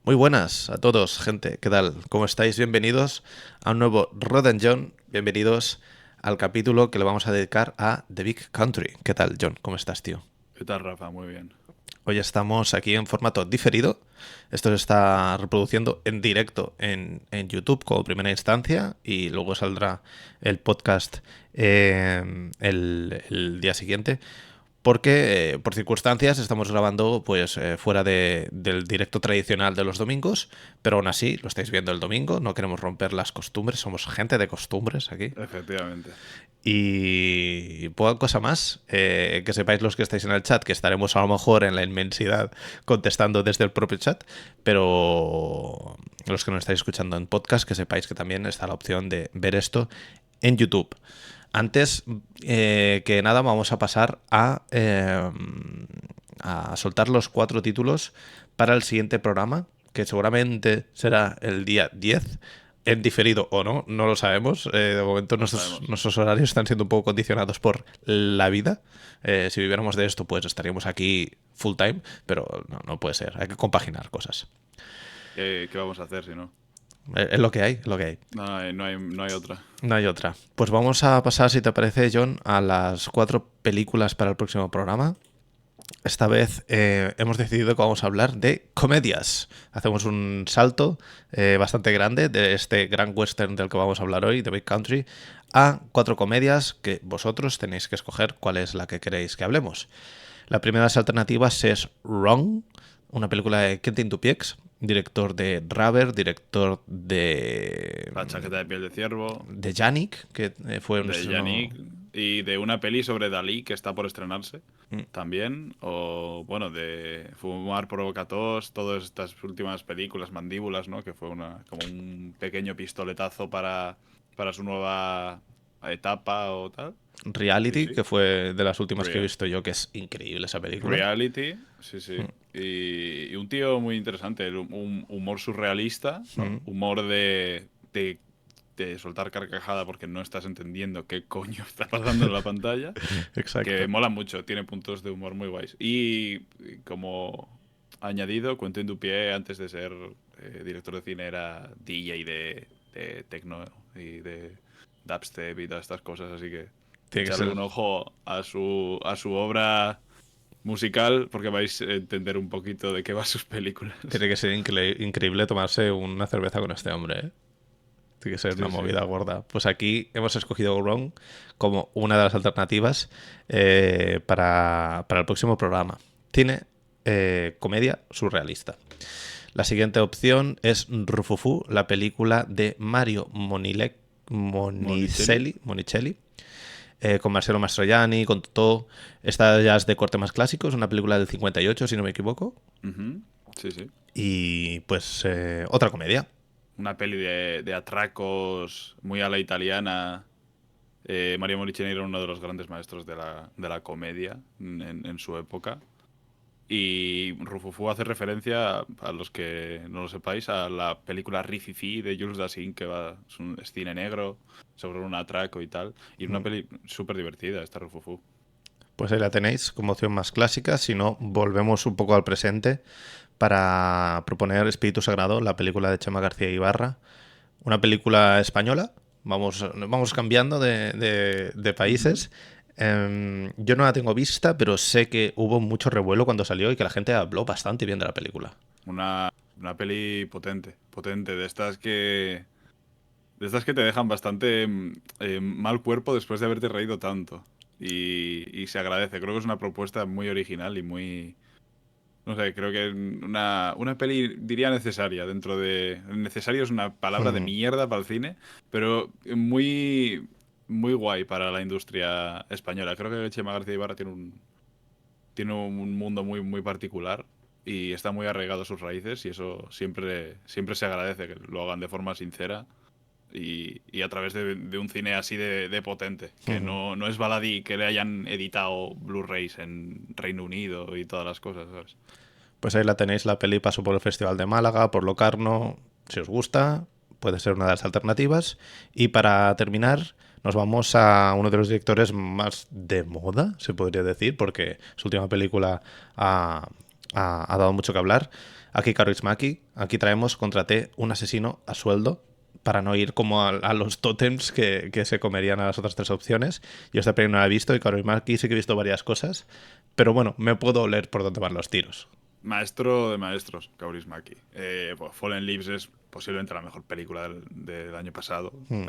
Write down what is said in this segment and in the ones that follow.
Muy buenas a todos, gente. ¿Qué tal? ¿Cómo estáis? Bienvenidos a un nuevo Rod and John. Bienvenidos al capítulo que le vamos a dedicar a The Big Country. ¿Qué tal, John? ¿Cómo estás, tío? ¿Qué tal, Rafa? Muy bien. Hoy estamos aquí en formato diferido. Esto se está reproduciendo en directo en YouTube como primera instancia y luego saldrá el podcast el día siguiente. Porque por circunstancias estamos grabando pues fuera del directo tradicional de los domingos, pero aún así lo estáis viendo el domingo, no queremos romper las costumbres, somos gente de costumbres aquí. Efectivamente. Y poca cosa más, que sepáis los que estáis en el chat, que estaremos a lo mejor en la inmensidad contestando desde el propio chat, pero los que nos estáis escuchando en podcast, que sepáis que también está la opción de ver esto en YouTube. Antes que nada vamos a pasar a soltar los 4 títulos para el siguiente programa, que seguramente será el día 10 en diferido o no, no lo sabemos. De momento No sabemos. nuestros horarios están siendo un poco condicionados por la vida. Si viviéramos de esto, pues estaríamos aquí full time, pero no puede ser. Hay que compaginar cosas. ¿Qué vamos a hacer si no? Es lo que hay, es lo que hay. No hay otra. No hay otra. Pues vamos a pasar, si te parece, John, a las 4 películas para el próximo programa. Esta vez hemos decidido que vamos a hablar de comedias. Hacemos un salto bastante grande de este gran western del que vamos a hablar hoy, The Big Country, a 4 comedias que vosotros tenéis que escoger cuál es la que queréis que hablemos. La primera de las alternativas es Wrong, una película de Quentin Dupieux, director de Rubber, director La chaqueta de piel de ciervo, de Yannick, que fue un de estreno. Yannick y de una peli sobre Dalí que está por estrenarse también. O, bueno, de Fumar provoca tos, todas estas últimas películas, Mandíbulas, ¿no? Que fue como un pequeño pistoletazo para su nueva etapa o tal. Sí, Reality, sí. que fue de las últimas que he Real. visto yo, que es increíble esa película. Reality, sí, sí. Y un tío muy interesante, un humor surrealista, ¿no? Humor de soltar carcajada porque no estás entendiendo qué coño está pasando en la pantalla, que Exacto. mola mucho, tiene puntos de humor muy guays. Y como añadido, Quentin Dupieux, antes de ser director de cine, era DJ de techno y de dubstep y todas estas cosas, así que Tiene que echarle ser, un ojo a su obra musical porque vais a entender un poquito de qué va sus películas. tiene que ser increíble tomarse una cerveza con este hombre, ¿eh? Tiene que ser una Sí, sí. movida gorda. Pues aquí hemos escogido Wrong como una de las alternativas para el próximo programa. Cine, comedia surrealista. La siguiente opción es Rufufu, la película de Mario Monicelli. Monicelli, con Marcelo Mastroianni, con Totò. Esta ya es de corte más clásico, es una película del 58, si no me equivoco. Ujú. Sí, sí. Y pues otra comedia. Una peli de atracos muy a la italiana. Mario Monicelli era uno de los grandes maestros de la comedia en su época. Y Rufufu hace referencia, a los que no lo sepáis, a la película Rififi de Jules Dassin, es cine negro, sobre un atraco y tal. Y una peli súper divertida, esta Rufufu. Pues ahí la tenéis como opción más clásica. Si no, volvemos un poco al presente para proponer Espíritu Sagrado, la película de Chema García Ibarra. Una película española. Vamos cambiando de Ujú. países. Yo no la tengo vista, pero sé que hubo mucho revuelo cuando salió y que la gente habló bastante bien de la película. Una peli potente, potente, de estas que te dejan bastante mal cuerpo después de haberte reído tanto. Y se agradece. Creo que es una propuesta muy original y muy. No sé, creo que una peli diría necesaria dentro de. Necesario es una palabra de mierda para el cine, pero muy, muy guay para la industria española. Creo que Chema García Ibarra tiene un mundo muy, muy particular y está muy arraigado a sus raíces y eso siempre, siempre se agradece que lo hagan de forma sincera y a través de un cine así de potente, que no es baladí que le hayan editado Blu-rays en Reino Unido y todas las cosas, ¿sabes? Pues ahí la tenéis, la peli pasó por el Festival de Málaga, por Locarno. Si os gusta, puede ser una de las alternativas. Y para terminar, nos vamos a uno de los directores más de moda, se podría decir, porque su última película ha, ha dado mucho que hablar. Aquí Kaurismäki, aquí traemos, contraté un asesino a sueldo para no ir como a los tótems que se comerían a las otras tres opciones. Yo esta peli no la he visto y Kaurismäki sí que he visto varias cosas, pero bueno, me puedo oler por dónde van los tiros. Maestro de maestros, Kaurismäki. Pues Fallen Leaves es posiblemente la mejor película del año pasado, Hmm.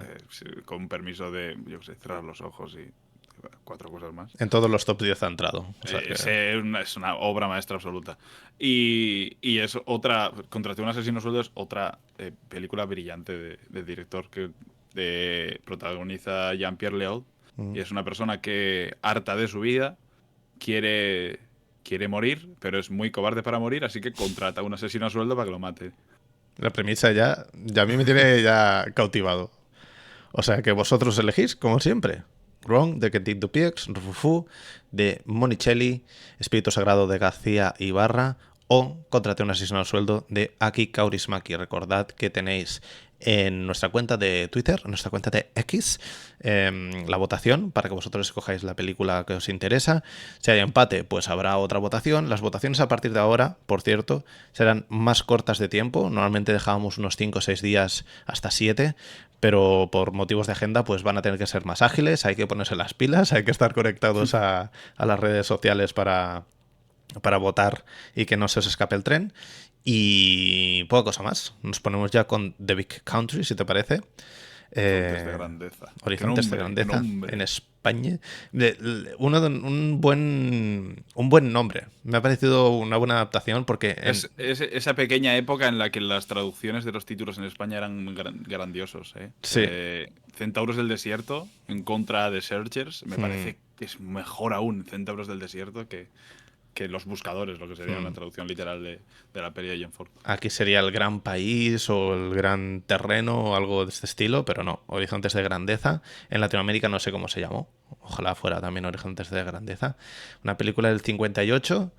con permiso de, yo qué sé, cerrar los ojos y cuatro cosas más. En todos los top 10 ha entrado. O sea que... Es una obra maestra absoluta. Y es otra, Contraté un asesino sueldo es otra película brillante de director que protagoniza Jean-Pierre Léaud. Y es una persona que, harta de su vida, quiere, quiere morir, pero es muy cobarde para morir, así que contrata a un asesino a sueldo para que lo mate. La premisa ya a mí me tiene ya cautivado. O sea que vosotros elegís, como siempre. Wrong, de Quentin Dupieux, Rufufu, de Monicelli, Espíritu Sagrado de García Ibarra o Contraté un asesino al sueldo de Aki Kaurismäki. Recordad que tenéis en nuestra cuenta de Twitter, en nuestra cuenta de X, la votación para que vosotros escojáis la película que os interesa. Si hay empate, pues habrá otra votación. Las votaciones a partir de ahora, por cierto, serán más cortas de tiempo. Normalmente dejábamos unos 5 o 6 días hasta 7, pero por motivos de agenda pues van a tener que ser más ágiles, hay que ponerse las pilas, hay que estar conectados a las redes sociales para votar y que no se os escape el tren. Y poca cosa más. Nos ponemos ya con The Big Country, si te parece. Horizontes de grandeza. ¡Qué Horizontes de nombre, qué Grandeza en nombre! España. Un buen nombre. Me ha parecido una buena adaptación porque... Es esa pequeña época en la que las traducciones de los títulos en España eran grandiosos, ¿eh? Sí. Centauros del Desierto en contra de Searchers. Me Hmm, parece que es mejor aún Centauros del Desierto que Los Buscadores, lo que sería una hmm. traducción literal de la peli de Jen Ford. Aquí sería el gran país o el gran terreno o algo de este estilo, pero no, Horizontes de Grandeza. En Latinoamérica no sé cómo se llamó. Ojalá fuera también Horizontes de Grandeza. Una película del 58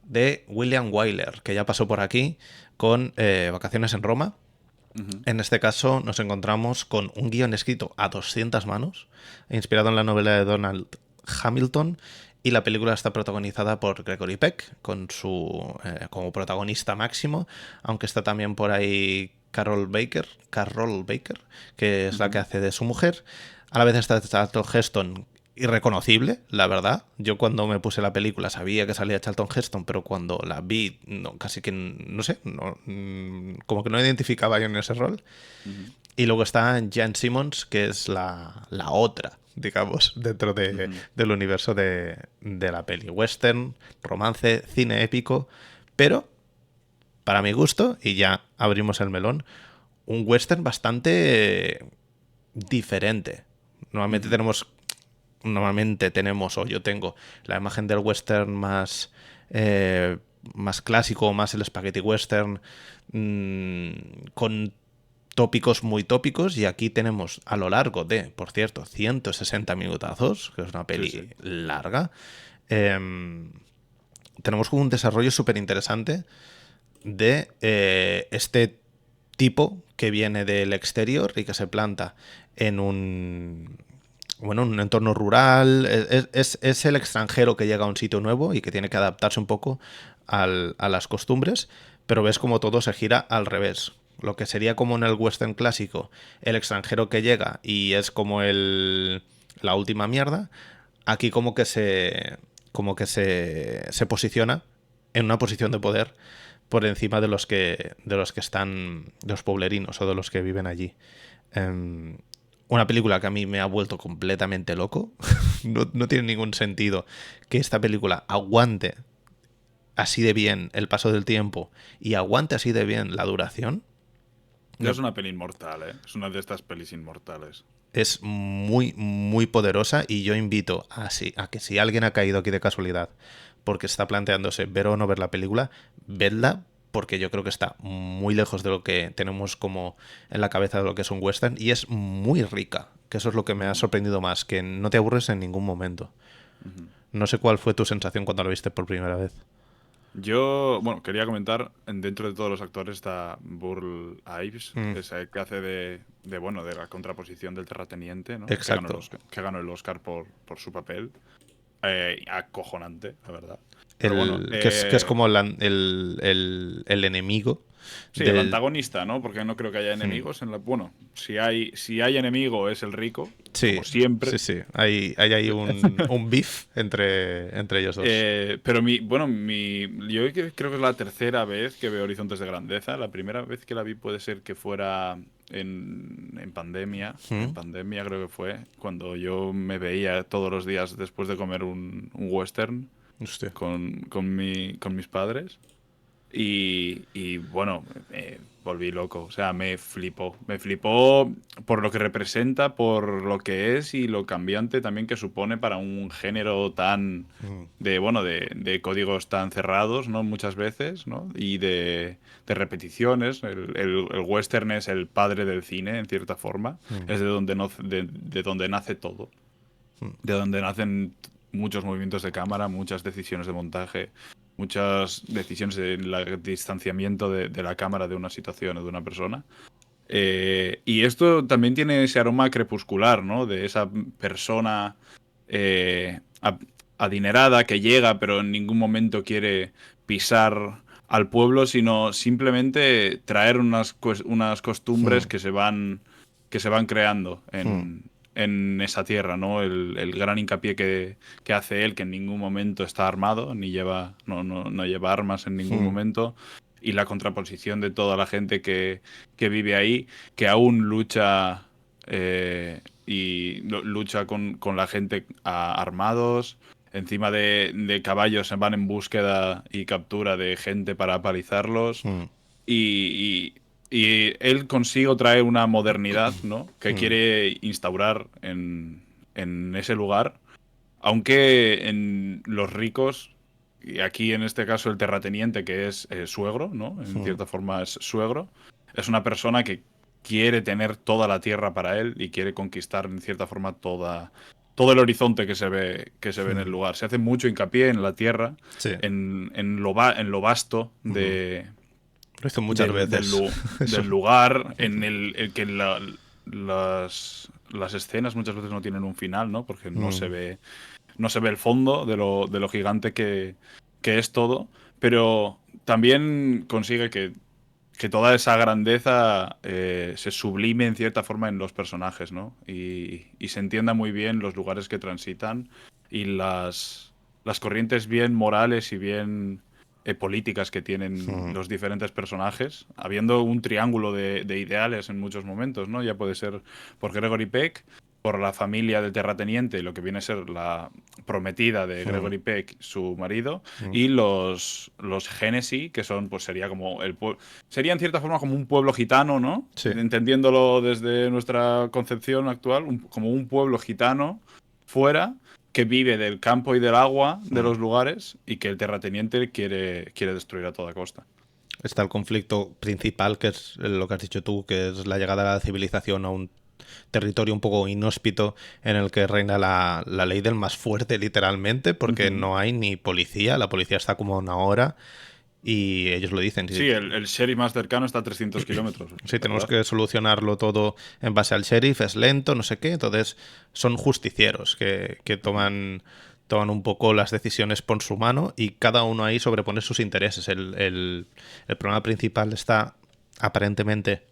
de William Wyler, que ya pasó por aquí con Vacaciones en Roma. Ujú. En este caso nos encontramos con un guión escrito a 200 manos, inspirado en la novela de Donald Hamilton, y la película está protagonizada por Gregory Peck, como protagonista máximo, aunque está también por ahí Carol Baker, que es la que Ujú. hace de su mujer. A la vez está Charlton Heston, irreconocible, la verdad. Yo cuando me puse la película sabía que salía Charlton Heston, pero cuando la vi, no, casi que, no sé, como que no identificaba yo en ese rol. Ujú. Y luego está Jan Simmons, que es la otra, digamos, dentro Ujú. del universo de la peli. Western, romance, cine épico, pero, para mi gusto, y ya abrimos el melón, un western bastante diferente. Normalmente Ujú. tenemos o yo tengo la imagen del western más clásico, más el spaghetti western, con tópicos muy tópicos, y aquí tenemos a lo largo de, por cierto, 160 minutazos, que es una Sí, sí. peli larga, tenemos un desarrollo súper interesante de este tipo que viene del exterior y que se planta en un entorno rural. Es el extranjero que llega a un sitio nuevo y que tiene que adaptarse un poco a las costumbres, pero ves como todo se gira al revés. Lo que sería como en el western clásico, el extranjero que llega y es como la última mierda, aquí como que se posiciona en una posición de poder por encima de los que están, de los pueblerinos o de los que viven allí. Una película que a mí me ha vuelto completamente loco. No tiene ningún sentido que esta película aguante así de bien el paso del tiempo y aguante así de bien la duración. Ya Me- es una peli inmortal, ¿eh? Es una de estas pelis inmortales. Es muy, muy poderosa, y yo invito a que si alguien ha caído aquí de casualidad porque está planteándose ver o no ver la película, vedla, porque yo creo que está muy lejos de lo que tenemos como en la cabeza de lo que es un western, y es muy rica, que eso es lo que me ha Ujú. sorprendido más, que no te aburres en ningún momento. Ujú. No sé cuál fue tu sensación cuando lo viste por primera vez. Yo, bueno, quería comentar, dentro de todos los actores está Burl Ives, Mm, ese que hace bueno, de la contraposición del terrateniente, ¿no? exacto. Que ganó el Oscar por su papel. Acojonante, la verdad. Pero bueno, que es como el enemigo sí, el del... antagonista, ¿no? Porque no creo que haya enemigos en la... Bueno, si hay enemigo es el rico, Sí, como siempre. sí. Hay ahí un beef entre ellos dos. Pero yo creo que es la tercera vez que veo Horizontes de Grandeza. La primera vez que la vi puede ser que fuera en pandemia. En ¿Mm? pandemia creo que fue cuando yo me veía todos los días después de comer un western Hostia. con mis padres. Y bueno, volví loco. O sea, me flipó. Me flipó por lo que representa, por lo que es y lo cambiante también que supone para un género tan Mm, de códigos tan cerrados, ¿no? Muchas veces, ¿no? Y de repeticiones. El western es el padre del cine, en cierta forma. mm, Es de donde, de donde nace todo. mm, De donde nacen muchos movimientos de cámara, muchas decisiones de montaje, muchas decisiones de distanciamiento de la cámara de una situación o de una persona. Y esto también tiene ese aroma crepuscular, ¿no? De esa persona eh, a- adinerada que llega, pero en ningún momento quiere pisar al pueblo, sino simplemente traer unas costumbres mm, que se van creando mm, en esa tierra, ¿no? El gran hincapié que hace él, que en ningún momento está armado, ni lleva, no lleva armas en ningún mm, momento, y la contraposición de toda la gente que vive ahí, que aún lucha lucha con la gente armados. Encima de caballos se van en búsqueda y captura de gente para palizarlos. mm, Y él consigue traer una modernidad, ¿no? Que mm. quiere instaurar en ese lugar. Aunque en los ricos, y aquí en este caso el terrateniente, que es suegro, ¿no? En Mm. cierta forma es suegro, es una persona que quiere tener toda la tierra para él y quiere conquistar en cierta forma todo el horizonte que se ve en el Mm. lugar. Se hace mucho hincapié en la tierra, Sí, en lo vasto ujú. Lo hizo muchas veces. del Eso. lugar, en Ujú. el que las escenas muchas veces no tienen un final, ¿no? Porque Mm, no se ve el fondo de lo gigante que es todo, pero también consigue que toda esa grandeza se sublime en cierta forma en los personajes, ¿no? Y se entienda muy bien los lugares que transitan y las corrientes bien morales y bien políticas que tienen mm, los diferentes personajes, habiendo un triángulo de ideales en muchos momentos, ¿no? Ya puede ser por Gregory Peck, por la familia del terrateniente, lo que viene a ser la prometida de mm, Gregory Peck, su marido, mm. y los Genesi, que son, pues sería como sería en cierta forma como un pueblo gitano, ¿no? Sí. Entendiéndolo desde nuestra concepción actual, como un pueblo gitano fuera que vive del campo y del agua de Mm. los lugares y que el terrateniente quiere destruir a toda costa. Está el conflicto principal, que es lo que has dicho tú, que es la llegada de la civilización a un territorio un poco inhóspito en el que reina la ley del más fuerte, literalmente, porque Ujú. no hay ni policía, la policía está como a una hora y ellos lo dicen. Sí, el sheriff más cercano está a 300 kilómetros, Si tenemos ¿verdad? que solucionarlo todo en base al sheriff, es lento, no sé qué. Entonces, son justicieros que toman un poco las decisiones por su mano y cada uno ahí sobrepone sus intereses. El problema principal está aparentemente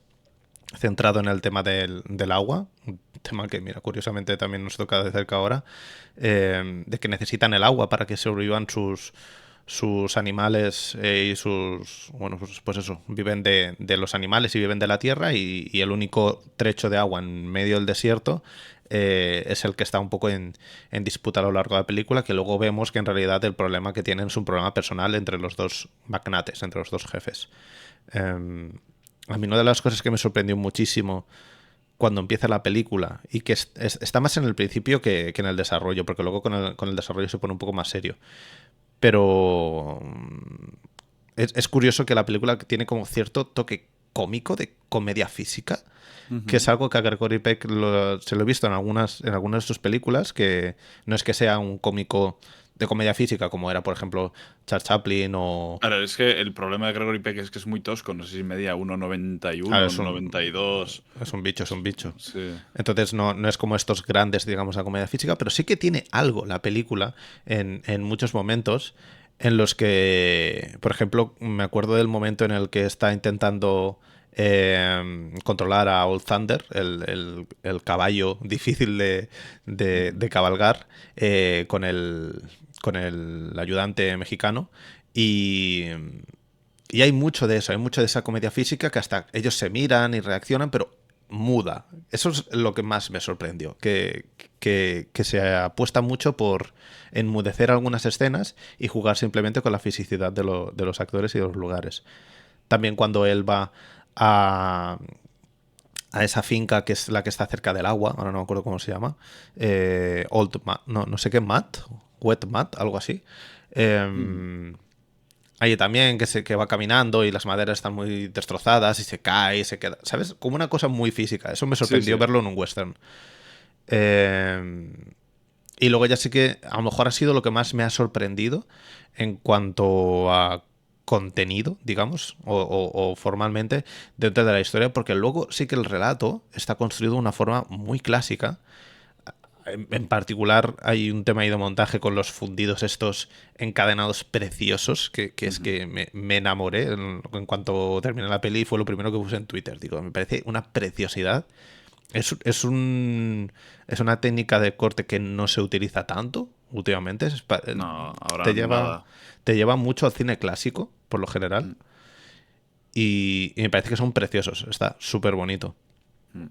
centrado en el tema del agua, un tema que, mira, curiosamente también nos toca de cerca ahora, de que necesitan el agua para que sobrevivan sus animales y bueno, pues eso, viven de los animales y viven de la tierra y el único trecho de agua en medio del desierto es el que está un poco en disputa a lo largo de la película, que luego vemos que en realidad el problema que tienen es un problema personal entre los dos magnates, entre los dos jefes. Eh, a mí una de las cosas que me sorprendió muchísimo cuando empieza la película y que está más en el principio que en el desarrollo, porque luego con el desarrollo se pone un poco más serio. Pero es curioso que la película tiene como cierto toque cómico de comedia física, que es Ujú. algo que a Gregory Peck se lo he visto en algunas de sus películas, que no es que sea un cómico de comedia física como era, por ejemplo, Charles Chaplin o... Ahora, es que el problema de Gregory Peck es que es muy tosco. No sé si medía 1,91, Claro, 1,92. es un bicho, es un bicho. Sí. Entonces no es como estos grandes, digamos, la comedia física, pero sí que tiene algo la película en muchos momentos. en los que, por ejemplo, me acuerdo del momento en el que está intentando controlar a Old Thunder, el caballo difícil de cabalgar, con el ayudante mexicano. Y, y hay mucho de eso, hay mucho de esa comedia física que hasta ellos se miran y reaccionan, pero muda. Eso es lo que más me sorprendió, que se apuesta mucho por enmudecer algunas escenas y jugar simplemente con la fisicidad de los actores y de los lugares. También cuando él va a esa finca que es la que está cerca del agua, ahora no me acuerdo cómo se llama, no sé qué Mat, Wet Mat, algo así. Mm. Ahí también que va caminando y las maderas están muy destrozadas y se cae y se queda, ¿sabes? Como una cosa muy física. Eso me Sí, sorprendió sí. verlo en un western. Eh, y luego ya sí que a lo mejor ha sido lo que más me ha sorprendido en cuanto a contenido, digamos, o formalmente dentro de la historia, porque luego sí que el relato está construido de una forma muy clásica. En particular hay un tema ahí de montaje con los fundidos estos encadenados preciosos, que es Ujú. que me enamoré en cuanto terminé la peli, fue lo primero que puse en Twitter. Digo, me parece una preciosidad. Es una técnica de corte que no se utiliza tanto últimamente. No, ahora Te lleva, nada. te lleva mucho al cine clásico, por lo general. Mm. Y me parece que son preciosos. Está súper bonito.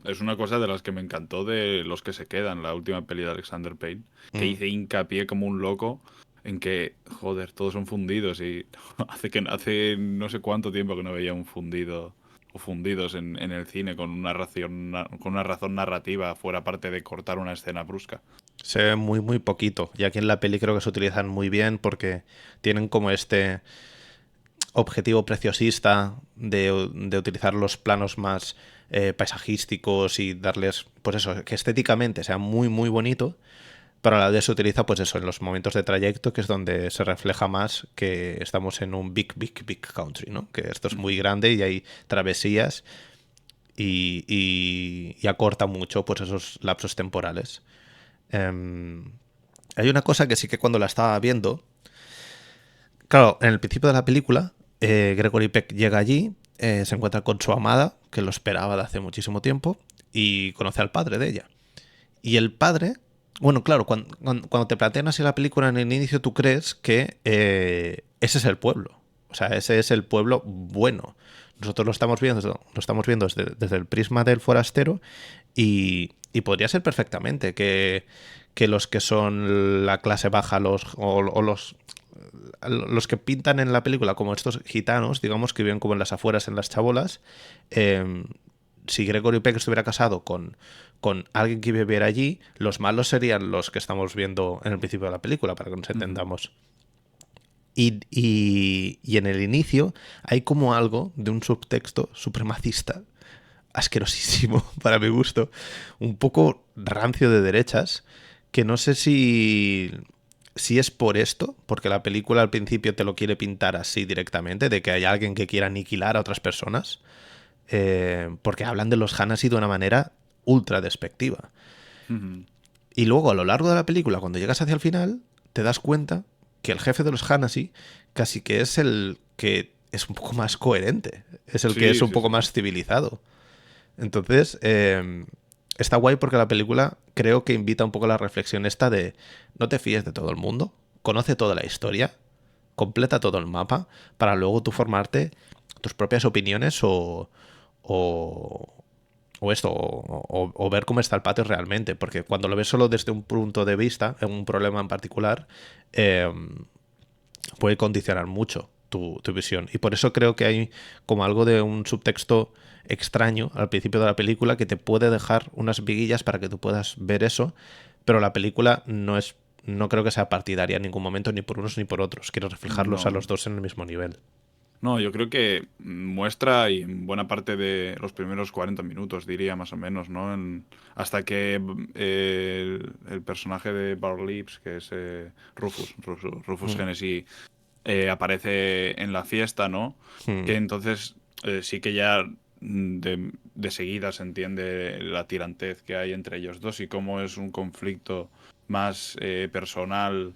Es una cosa de las que me encantó de Los que se quedan, la última peli de Alexander Payne, que Mm. hice hincapié como un loco en que, joder, todos son fundidos y hace no sé cuánto tiempo que no veía un fundido o fundidos en el cine con una razón narrativa fuera parte de cortar una escena brusca. Se ve muy, muy poquito. Y aquí en la peli creo que se utilizan muy bien porque tienen como este objetivo preciosista de utilizar los planos más paisajísticos y darles, pues eso, que estéticamente sea muy, muy bonito, pero a la vez se utiliza, pues eso, en los momentos de trayecto, que es donde se refleja más que estamos en un big, big, big country, ¿no? Que esto es muy Ujú. grande y hay travesías y acorta mucho, pues esos lapsos temporales. Um, Hay una cosa que sí que cuando la estaba viendo, claro, en el principio de la película, Gregory Peck llega allí, se encuentra con su amada, que lo esperaba de hace muchísimo tiempo, y conoce al padre de ella. Y el padre, bueno, claro, cuando te plantean así la película en el inicio, tú crees que ese es el pueblo. O sea, ese es el pueblo bueno. Nosotros lo estamos viendo desde el prisma del forastero y podría ser perfectamente que los que son la clase baja o los que pintan en la película como estos gitanos, digamos, que viven como en las afueras, en las chabolas, eh, si Gregory Peck estuviera casado con alguien que viviera allí, los malos serían los que estamos viendo en el principio de la película, para que nos Ujú. entendamos. Y en el inicio hay como algo de un subtexto supremacista, asquerosísimo para mi gusto, un poco rancio de derechas, que no sé si es por esto, porque la película al principio te lo quiere pintar así directamente, de que hay alguien que quiera aniquilar a otras personas, porque hablan de los Hanasi de una manera ultra despectiva. Ujú. Y luego a lo largo de la película, cuando llegas hacia el final, te das cuenta que el jefe de los Hanasi casi que es el que es un poco más coherente, es el que es Sí, un sí, poco sí. más civilizado. Entonces, está guay porque la película creo que invita un poco a la reflexión esta de no te fíes de todo el mundo, conoce toda la historia, completa todo el mapa, para luego tú formarte tus propias opiniones o, o esto, o ver cómo está el patio realmente, porque cuando lo ves solo desde un punto de vista, en un problema en particular, eh, puede condicionar mucho tu visión. Y por eso creo que hay como algo de un subtexto extraño al principio de la película que te puede dejar unas viguillas para que tú puedas ver eso, pero la película no creo que sea partidaria en ningún momento ni por unos ni por otros. Quiero reflejarlos a No. los dos en el mismo nivel. No, yo creo que muestra y en buena parte de los primeros 40 minutos, diría más o menos, ¿no? Hasta que el personaje de Bar Lips, que es Rufus Mm, Hennessy, aparece en la fiesta, ¿no? mm. Que entonces sí que ya de seguida se entiende la tirantez que hay entre ellos dos y cómo es un conflicto más personal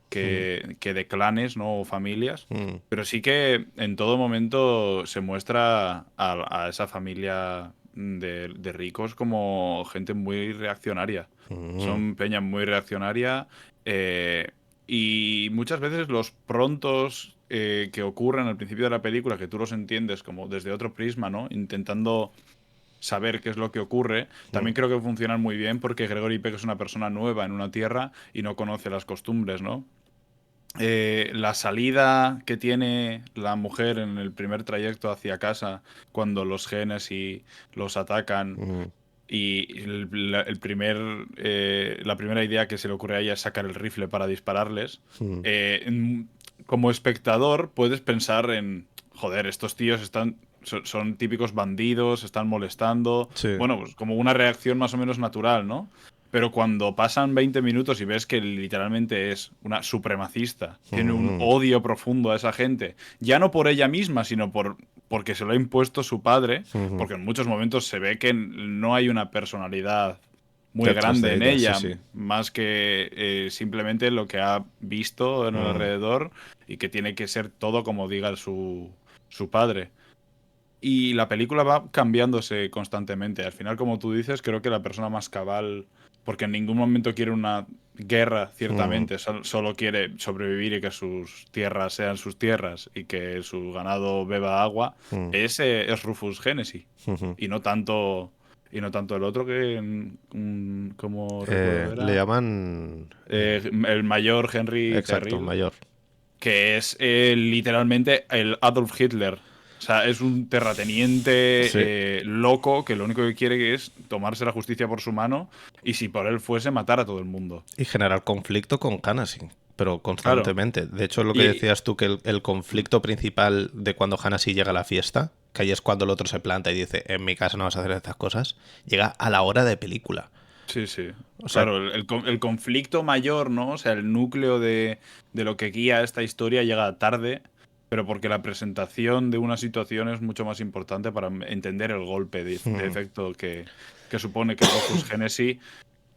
Mm, que de clanes, ¿no? O familias. mm, Pero sí que en todo momento se muestra a esa familia de ricos como gente muy reaccionaria. mm, Son peña muy reaccionaria. eh, y muchas veces los prontos que ocurren al principio de la película, que tú los entiendes como desde otro prisma, ¿no? Intentando saber qué es lo que ocurre, mm. también creo que funcionan muy bien porque Gregory Peck es una persona nueva en una tierra y no conoce las costumbres, ¿no? La salida que tiene la mujer en el primer trayecto hacia casa cuando los genes y los atacan Mm, y la primera idea que se le ocurre a ella es sacar el rifle para dispararles. mm. Como espectador puedes pensar en, joder, estos tíos son típicos bandidos, están molestando. Sí. Bueno, pues como una reacción más o menos natural, ¿no? Pero cuando pasan 20 minutos y ves que literalmente es una supremacista, tiene un Mm, odio profundo a esa gente, ya no por ella misma, sino porque se lo ha impuesto su padre, mm. porque en muchos momentos se ve que no hay una personalidad muy Detrás grande de en ella, sí, ella, sí. más que simplemente lo que ha visto en el Mm, alrededor y que tiene que ser todo como diga su padre. Y la película va cambiándose constantemente. Al final, como tú dices, creo que la persona más cabal, porque en ningún momento quiere una guerra, mm, ciertamente, solo quiere sobrevivir y que sus tierras sean sus tierras y que su ganado beba agua, mm, es Rufus Hennessy. ujú. Y no tanto, y no tanto el otro que, como recuerdo, Le era llaman... el mayor Henry exacto, Terrill, mayor. que es literalmente el Adolf Hitler. O sea, es un Sí. terrateniente loco que lo único que quiere es tomarse la justicia por su mano y si por él fuese matar a todo el mundo. Y generar conflicto con Hanasi, pero Claro. constantemente. De hecho, lo que Y decías tú, que el conflicto principal de cuando Hanasi llega a la fiesta, que ahí es cuando el otro se planta y dice, en mi casa no vas a hacer estas cosas, llega a la hora de película. sí, sí. O sea, Claro, el conflicto mayor, ¿no? O sea, el núcleo de lo que guía esta historia llega tarde, pero porque la presentación de una situación es mucho más importante para entender el golpe de mm, efecto que supone que Rufus Hennessy,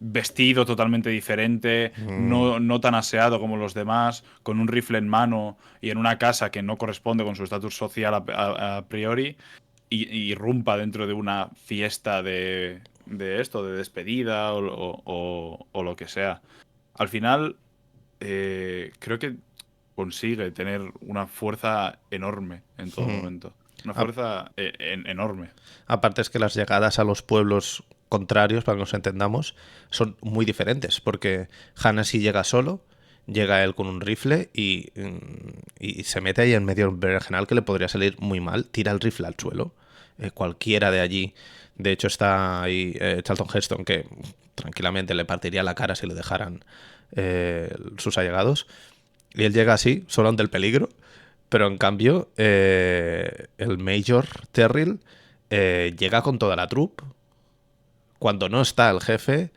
vestido totalmente diferente, mm, no tan aseado como los demás, con un rifle en mano y en una casa que no corresponde con su estatus social a priori, y irrumpa dentro de una fiesta de esto, de despedida o lo que sea. Al final, creo que consigue tener una fuerza enorme en todo mm. momento. Una A- fuerza enorme. Aparte es que las llegadas a los pueblos contrarios, para que nos entendamos, son muy diferentes, porque Hanasi llega solo, llega él con un rifle y se mete ahí en medio del berenjenal que le podría salir muy mal, tira el rifle al suelo. Cualquiera de allí, de hecho está ahí Charlton Heston, que tranquilamente le partiría la cara si le dejaran sus allegados, y él llega así, solo ante el peligro, pero en cambio el Major Terrill llega con toda la troupe. Cuando no está el jefe,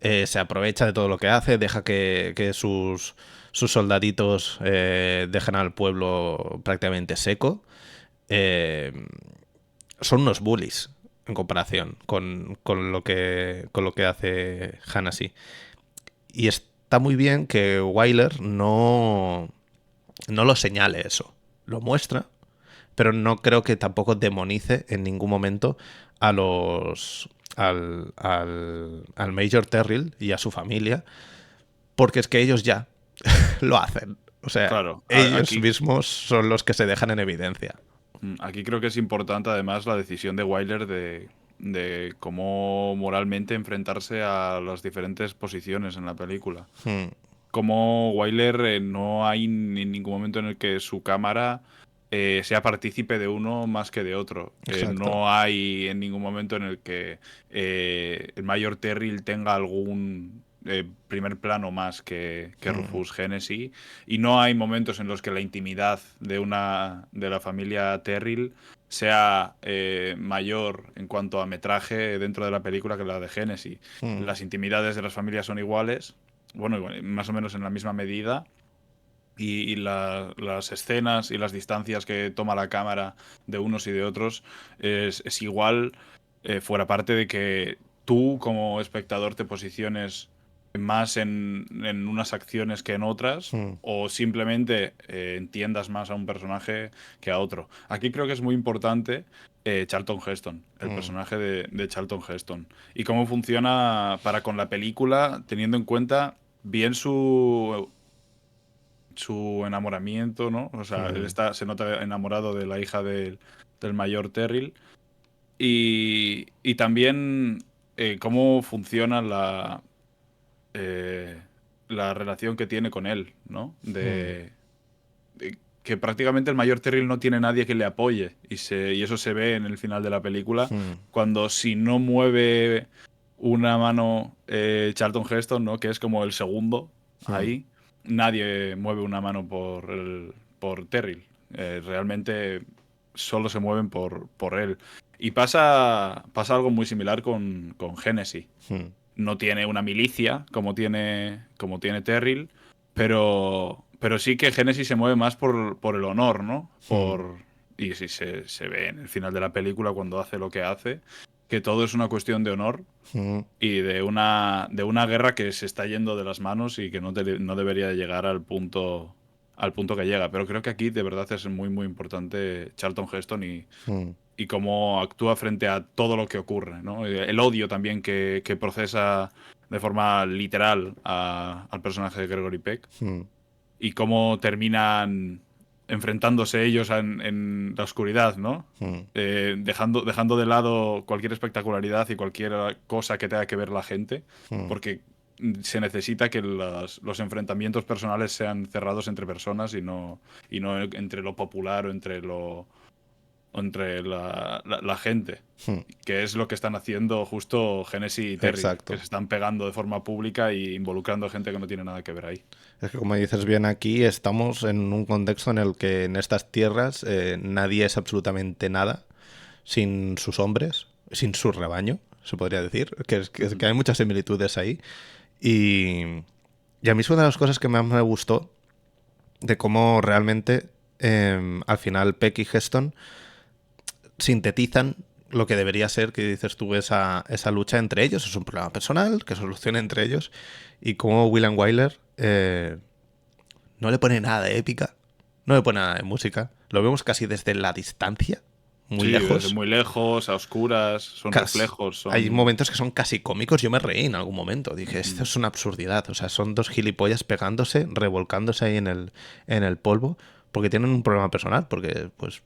se aprovecha de todo lo que hace, deja que sus soldaditos dejen al pueblo prácticamente seco. Eh, Son unos bullies en comparación con lo que hace Hanasi. Y está muy bien que Wyler no lo señale eso. Lo muestra, pero no creo que tampoco demonice en ningún momento a los al Major Terrill y a su familia, porque es que ellos ya lo hacen. O sea, Claro, ellos mismos son los que se dejan en evidencia. aquí creo que es importante además la decisión de Wyler de cómo moralmente enfrentarse a las diferentes posiciones en la película. Hmm, Como Wyler no hay en ningún momento en el que su cámara sea partícipe de uno más que de otro. exacto. No hay en ningún momento en el que el Mayor Terrill tenga algún primer plano más que Hmm, Rufus Hennessy. Y no hay momentos en los que la intimidad de la familia Terrill sea mayor en cuanto a metraje dentro de la película que la de Hennessy. hmm, Las intimidades de las familias son iguales, bueno, más o menos en la misma medida. Y las escenas y las distancias que toma la cámara de unos y de otros es igual, fuera parte de que tú como espectador te posiciones más en unas acciones que en otras, Mm, o simplemente entiendas más a un personaje que a otro. Aquí creo que es muy importante Charlton Heston, el mm, personaje de Charlton Heston, y cómo funciona para con la película, teniendo en cuenta bien su enamoramiento, ¿no? O sea, él mm, se nota enamorado de la hija del mayor Terrell, y también cómo funciona eh, la relación que tiene con él, ¿no? mm, De que prácticamente el mayor Terrell no tiene nadie que le apoye, y eso se ve en el final de la película, mm, cuando si no mueve una mano Charlton Heston, ¿no? Que es como el segundo mm, ahí, nadie mueve una mano por Terrell. Realmente solo se mueven por él. Y pasa algo muy similar con Genesis. mm, No tiene una milicia como tiene Terrell, pero sí que Genesis se mueve más por el honor, ¿no? mm, Y sí se ve en el final de la película cuando hace lo que hace, que todo es una cuestión de honor mm, y de una guerra que se está yendo de las manos y que no debería de llegar al punto que llega. Pero creo que aquí de verdad es muy, muy importante Charlton Heston mm, y cómo actúa frente a todo lo que ocurre, ¿no? El odio también que procesa de forma literal al personaje de Gregory Peck, mm, y cómo terminan enfrentándose ellos en la oscuridad, ¿no? mm, Dejando de lado cualquier espectacularidad y cualquier cosa que tenga que ver la gente, mm. porque se necesita que los enfrentamientos personales sean cerrados entre personas y no entre lo popular o entre la gente, Hmm. que es lo que están haciendo justo Genesis y Terry, que Exacto. se están pegando de forma pública y involucrando a gente que no tiene nada que ver ahí. Es que como dices bien aquí, estamos en un contexto en el que en estas tierras nadie es absolutamente nada sin sus hombres, sin su rebaño, se podría decir, que hay muchas similitudes ahí. Y, y a mí es una de las cosas que más me gustó de cómo realmente al final Peck y Heston sintetizan lo que debería ser, que dices tú, esa lucha entre ellos. Es un problema personal que soluciona entre ellos. Y cómo William Wyler no le pone nada de épica, no le pone nada de música. Lo vemos casi desde la distancia, muy Sí, desde lejos. muy lejos, a oscuras, son reflejos, Hay son... momentos que son casi cómicos. Yo me reí en algún momento. Dije, esto Ujú. es una absurdidad. O sea, son dos gilipollas pegándose, revolcándose ahí en el polvo, porque tienen un problema personal, porque pues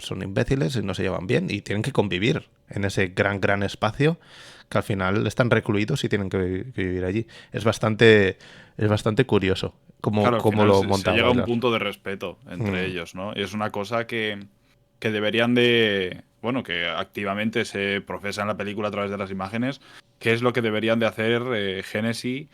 son imbéciles y no se llevan bien y tienen que convivir en ese gran espacio que al final están recluidos y tienen que vivir allí. Es bastante curioso cómo, Claro, al cómo final lo se monta llega a un Wyler. punto de respeto entre Hmm, ellos, ¿no? Y es una cosa que deberían de, bueno, que activamente se profesa en la película a través de las imágenes, que es lo que deberían de hacer Genesis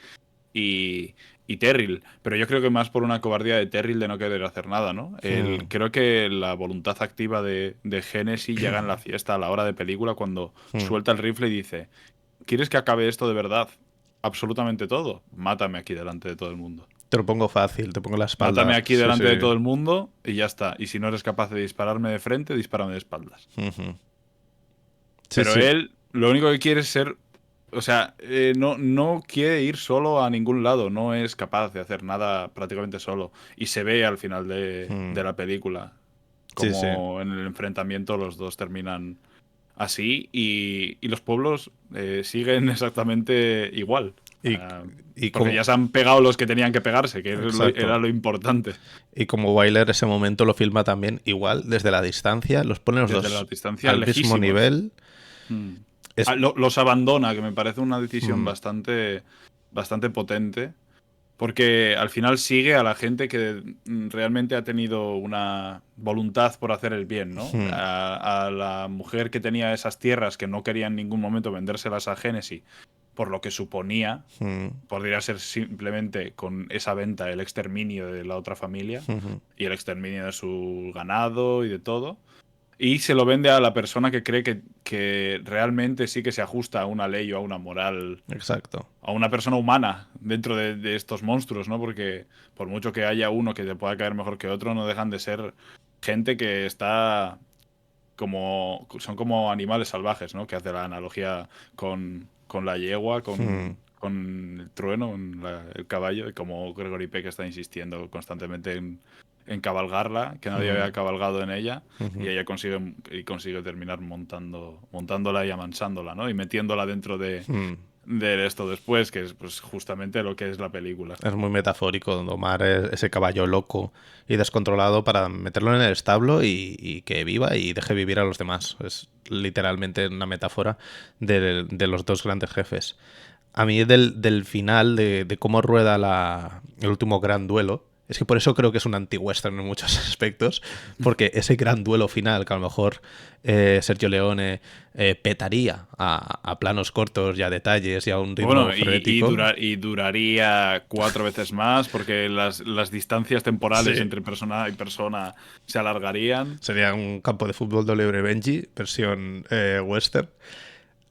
y Terrell. Pero yo creo que más por una cobardía de Terrell de no querer hacer nada, ¿no? hmm, Creo que la voluntad activa de Genesis llega en la fiesta, a la hora de película, cuando hmm. suelta el rifle y dice: ¿quieres que acabe esto de verdad? Absolutamente todo. Mátame aquí delante de todo el mundo. Te lo pongo fácil, te pongo la Mátame espalda. aquí Sí, sí. delante de todo el mundo y ya está. Y si no eres capaz de dispararme de frente, dispárame de espaldas. Ujú. Sí, Pero sí. él lo único que quiere es ser... O sea, no quiere ir solo a ningún lado. No es capaz de hacer nada prácticamente solo. Y se ve al final de Mm. la película Sí, sí. como en el enfrentamiento los dos terminan así, y los pueblos siguen exactamente igual. Y, Ah, y porque como, ya se han pegado los que tenían que pegarse, que era exacto. lo importante. Y como Wyler ese momento lo filma también igual, desde la distancia, los pone los Desde la dos distancia, al mismo lejísimos. nivel. Mm. Es, Los abandona, que me parece una decisión mm, bastante potente, porque al final sigue a la gente que realmente ha tenido una voluntad por hacer el bien, ¿no? mm, A la mujer que tenía esas tierras, que no quería en ningún momento vendérselas a Genesis, por lo que suponía, mm, podría ser simplemente con esa venta el exterminio de la otra familia mm, y el exterminio de su ganado y de todo. Y se lo vende a la persona que cree que realmente sí que se ajusta a una ley o a una moral, exacto. a una persona humana dentro de estos monstruos, ¿no? Porque por mucho que haya uno que te pueda caer mejor que otro, no dejan de ser gente que está son como animales salvajes, ¿no? Que hace la analogía con la yegua, Mm, con el trueno, el caballo, y como Gregory Peck está insistiendo constantemente en cabalgarla, que nadie había cabalgado en ella, y ella consigue terminar montándola y amansándola, ¿no? Y metiéndola dentro de esto después, que es pues justamente lo que es la película. Es muy metafórico domar ese caballo loco y descontrolado para meterlo en el establo y que viva y deje vivir a los demás. Es literalmente una metáfora de los dos grandes jefes. A mí del final, de cómo rueda el último gran duelo, es que por eso creo que es un anti-western en muchos aspectos, porque ese gran duelo final, que a lo mejor Sergio Leone petaría a planos cortos y a detalles y a un ritmo Bueno, frenético. y duraría 4 veces más porque las distancias temporales Sí. entre persona y persona se alargarían. Sería un campo de fútbol de Oliver Benji, versión western.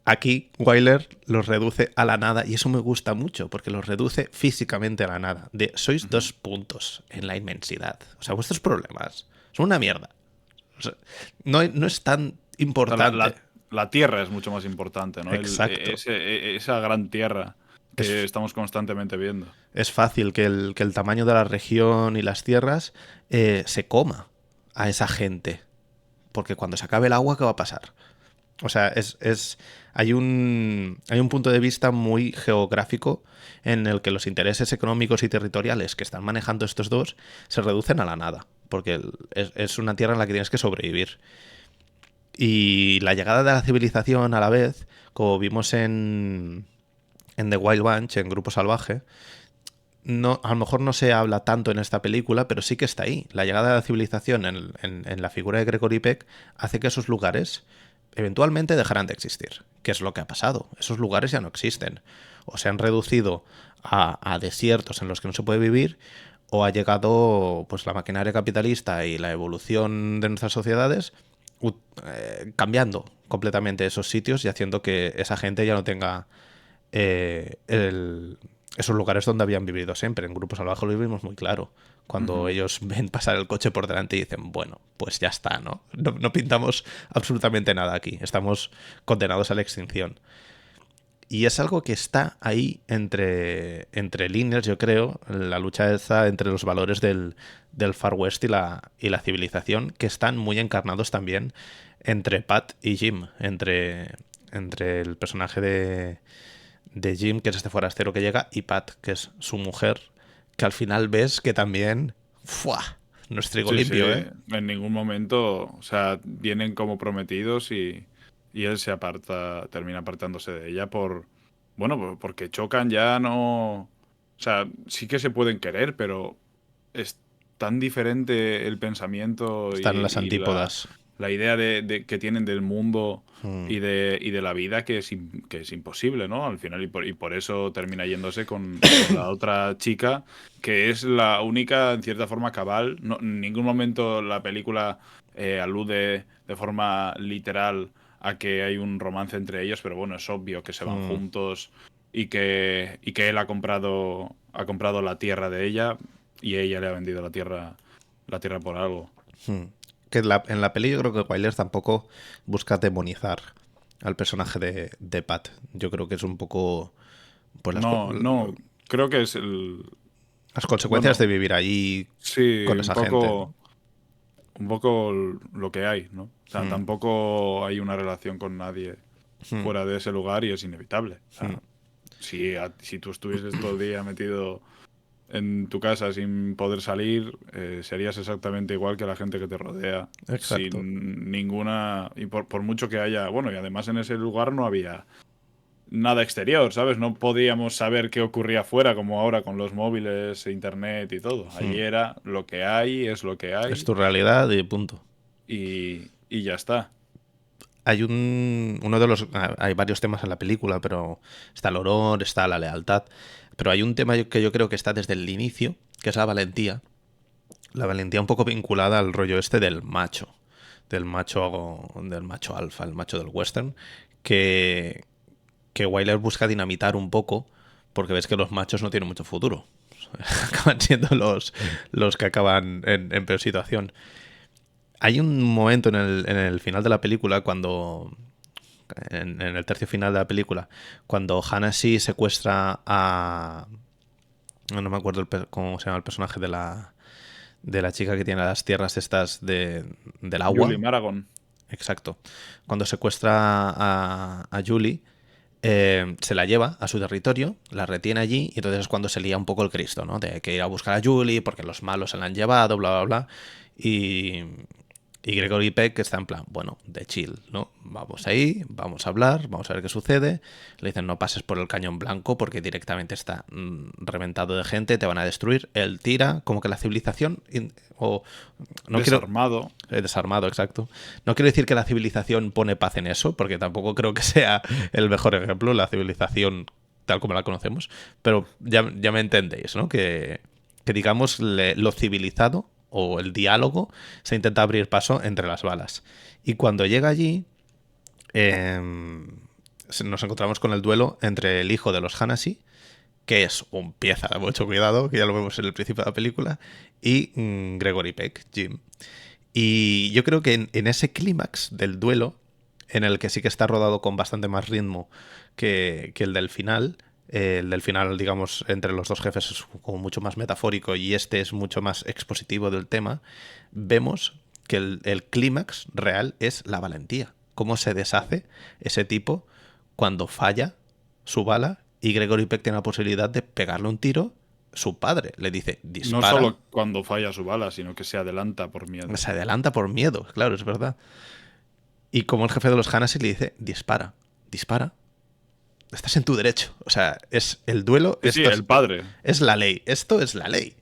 Aquí Wyler los reduce a la nada y eso me gusta mucho porque los reduce físicamente a la nada. Sois 2 puntos en la inmensidad. O sea, vuestros problemas son una mierda. O sea, no es tan O sea, importante. la Tierra es mucho más importante, ¿no? Exacto. Esa gran Tierra que Es, estamos constantemente viendo. es fácil que el tamaño de la región y las tierras se coma a esa gente. Porque cuando se acabe el agua, ¿qué va a pasar? O sea, hay un punto de vista muy geográfico en el que los intereses económicos y territoriales que están manejando estos dos se reducen a la nada, porque es una tierra en la que tienes que sobrevivir. Y la llegada de la civilización a la vez, como vimos en The Wild Bunch, en Grupo Salvaje, no, a lo mejor no se habla tanto en esta película, pero sí que está ahí. La llegada de la civilización en la figura de Gregory Peck hace que esos lugares eventualmente dejarán de existir. ¿Qué es lo que ha pasado? Esos lugares ya no existen. O se han reducido a desiertos en los que no se puede vivir, o ha llegado pues la maquinaria capitalista y la evolución de nuestras sociedades cambiando completamente esos sitios y haciendo que esa gente ya no tenga esos lugares donde habían vivido siempre. En Grupo Salvaje lo vivimos muy claro. Cuando ellos ven pasar el coche por delante y dicen, bueno, pues ya está, ¿no? No pintamos absolutamente nada aquí. Estamos condenados a la extinción. Y es algo que está ahí entre líneas, yo creo. La lucha está entre los valores del Far West y la civilización, que están muy encarnados también entre Pat y Jim. Entre el personaje de Jim, que es este forastero que llega, y Pat, que es su mujer, que al final ves que también... ¡Fua! No es trigo Sí, sí, limpio, ¿eh? en ningún momento, o sea, vienen como prometidos y él termina apartándose de ella bueno, porque chocan ya no, o sea, sí que se pueden querer, pero es tan diferente el pensamiento Están en las y antípodas. la idea que tienen del mundo Mm. y de la vida que es imposible, ¿no? Al final, y por eso termina yéndose con la otra chica, que es la única, en cierta forma, cabal. No, en ningún momento la película alude de forma literal a que hay un romance entre ellos, pero bueno, es obvio que se van juntos y que él ha comprado la tierra de ella y ella le ha vendido la tierra por algo. Que en la peli yo creo que Wyler tampoco busca demonizar al personaje de Pat. Yo creo que es un poco pues No, creo que es las consecuencias bueno, de vivir allí sí, con esa gente. un poco lo que hay, ¿no? O sea, Mm, tampoco hay una relación con nadie mm, fuera de ese lugar y es inevitable. O mm. sea, si tú estuvieses todo el día metido en tu casa sin poder salir, serías exactamente igual que la gente que te rodea, Exacto. sin ninguna... Y por mucho que haya... Bueno, y además en ese lugar no había nada exterior, ¿sabes? No podíamos saber qué ocurría afuera, como ahora con los móviles, e internet y todo. Allí Mm. era lo que hay, es lo que Es hay tu realidad y punto. y ya está. Hay uno de los... Hay varios temas en la película, pero está el honor, está la lealtad. Pero hay un tema que yo creo que está desde el inicio, que es la valentía. La valentía un poco vinculada al rollo este del macho alfa, el macho del western, que Wyler busca dinamitar un poco porque ves que los machos no tienen mucho futuro. Acaban siendo los que acaban en peor situación. Hay un momento en el final de la película en el tercio final de la película, cuando Hanasi secuestra a... No me acuerdo cómo se llama el personaje de la chica que tiene las tierras estas del Julie agua. Maragon. Exacto. Cuando secuestra a Julie, se la lleva a su territorio, la retiene allí, y entonces es cuando se lía un poco el Cristo, ¿no? De que ir a buscar a Julie porque los malos se la han llevado, bla, bla, bla. Y, y Gregory Peck está en plan, bueno, de chill, ¿no? Vamos ahí, vamos a hablar, vamos a ver qué sucede. Le dicen, no pases por el cañón blanco porque directamente está reventado de gente, te van a destruir. Él tira, como que la civilización... o no Desarmado. desarmado, exacto. No quiero decir que la civilización pone paz en eso, porque tampoco creo que sea el mejor ejemplo, la civilización tal como la conocemos, pero ya me entendéis, ¿no? Que digamos, lo civilizado o el diálogo se intenta abrir paso entre las balas. Y cuando llega allí, nos encontramos con el duelo entre el hijo de los Hanasi, que es un pieza de mucho cuidado, que ya lo vemos en el principio de la película, y Gregory Peck, Jim. Y yo creo que en ese clímax del duelo, en el que sí que está rodado con bastante más ritmo que el del final, digamos, entre los dos jefes es como mucho más metafórico y este es mucho más expositivo del tema, vemos que el clímax real es la valentía. Cómo se deshace ese tipo cuando falla su bala y Gregory Peck tiene la posibilidad de pegarle un tiro. Su padre le dice, dispara. No solo cuando falla su bala, sino que se adelanta por miedo. Se adelanta por miedo, claro, es verdad. Y como el jefe de los Hanasi le dice, dispara, dispara. Estás en tu derecho. O sea, es el duelo. Sí, el padre. Es la ley. Esto es la ley.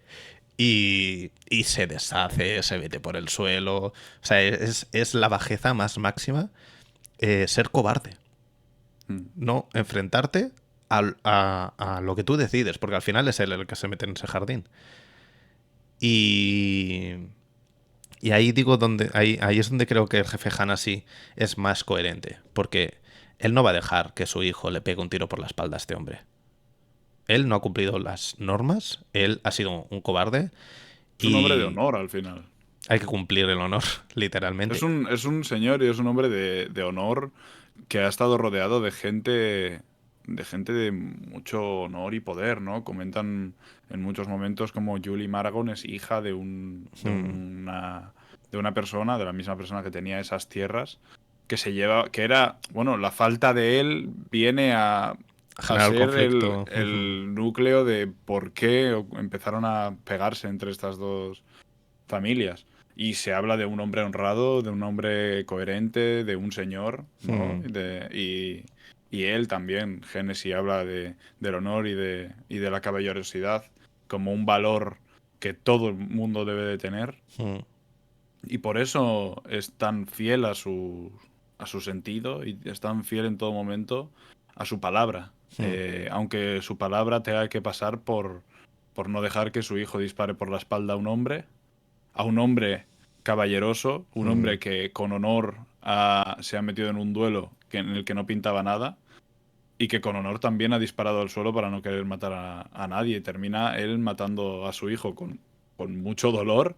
Y se deshace, se mete por el suelo. O sea, es la bajeza más máxima ser cobarde. No enfrentarte a lo que tú decides, porque al final es él el que se mete en ese jardín. Y ahí digo ahí es donde creo que el jefe Hanasi es más coherente, porque él no va a dejar que su hijo le pegue un tiro por la espalda a este hombre. Él no ha cumplido las normas, él ha sido un cobarde. Es un hombre de honor al final. Hay que cumplir el honor, literalmente. Es un señor y es un hombre de honor que ha estado rodeado de gente de mucho honor y poder, ¿no? Comentan en muchos momentos como Julie Maragon es hija de una persona, de la misma persona que tenía esas tierras, que era, bueno, la falta de él viene a ser el núcleo de por qué empezaron a pegarse entre estas dos familias. Y se habla de un hombre honrado, de un hombre coherente, de un señor, ¿no? Y él también, Génesis, habla del honor y de la caballerosidad como un valor que todo el mundo debe de tener. Y por eso es tan fiel a su sentido y es tan fiel en todo momento a su palabra. Aunque su palabra tenga que pasar por no dejar que su hijo dispare por la espalda a un hombre caballeroso, un hombre que con honor se ha metido en un duelo en el que no pintaba nada y que con honor también ha disparado al suelo para no querer matar a nadie. Termina él matando a su hijo con mucho dolor,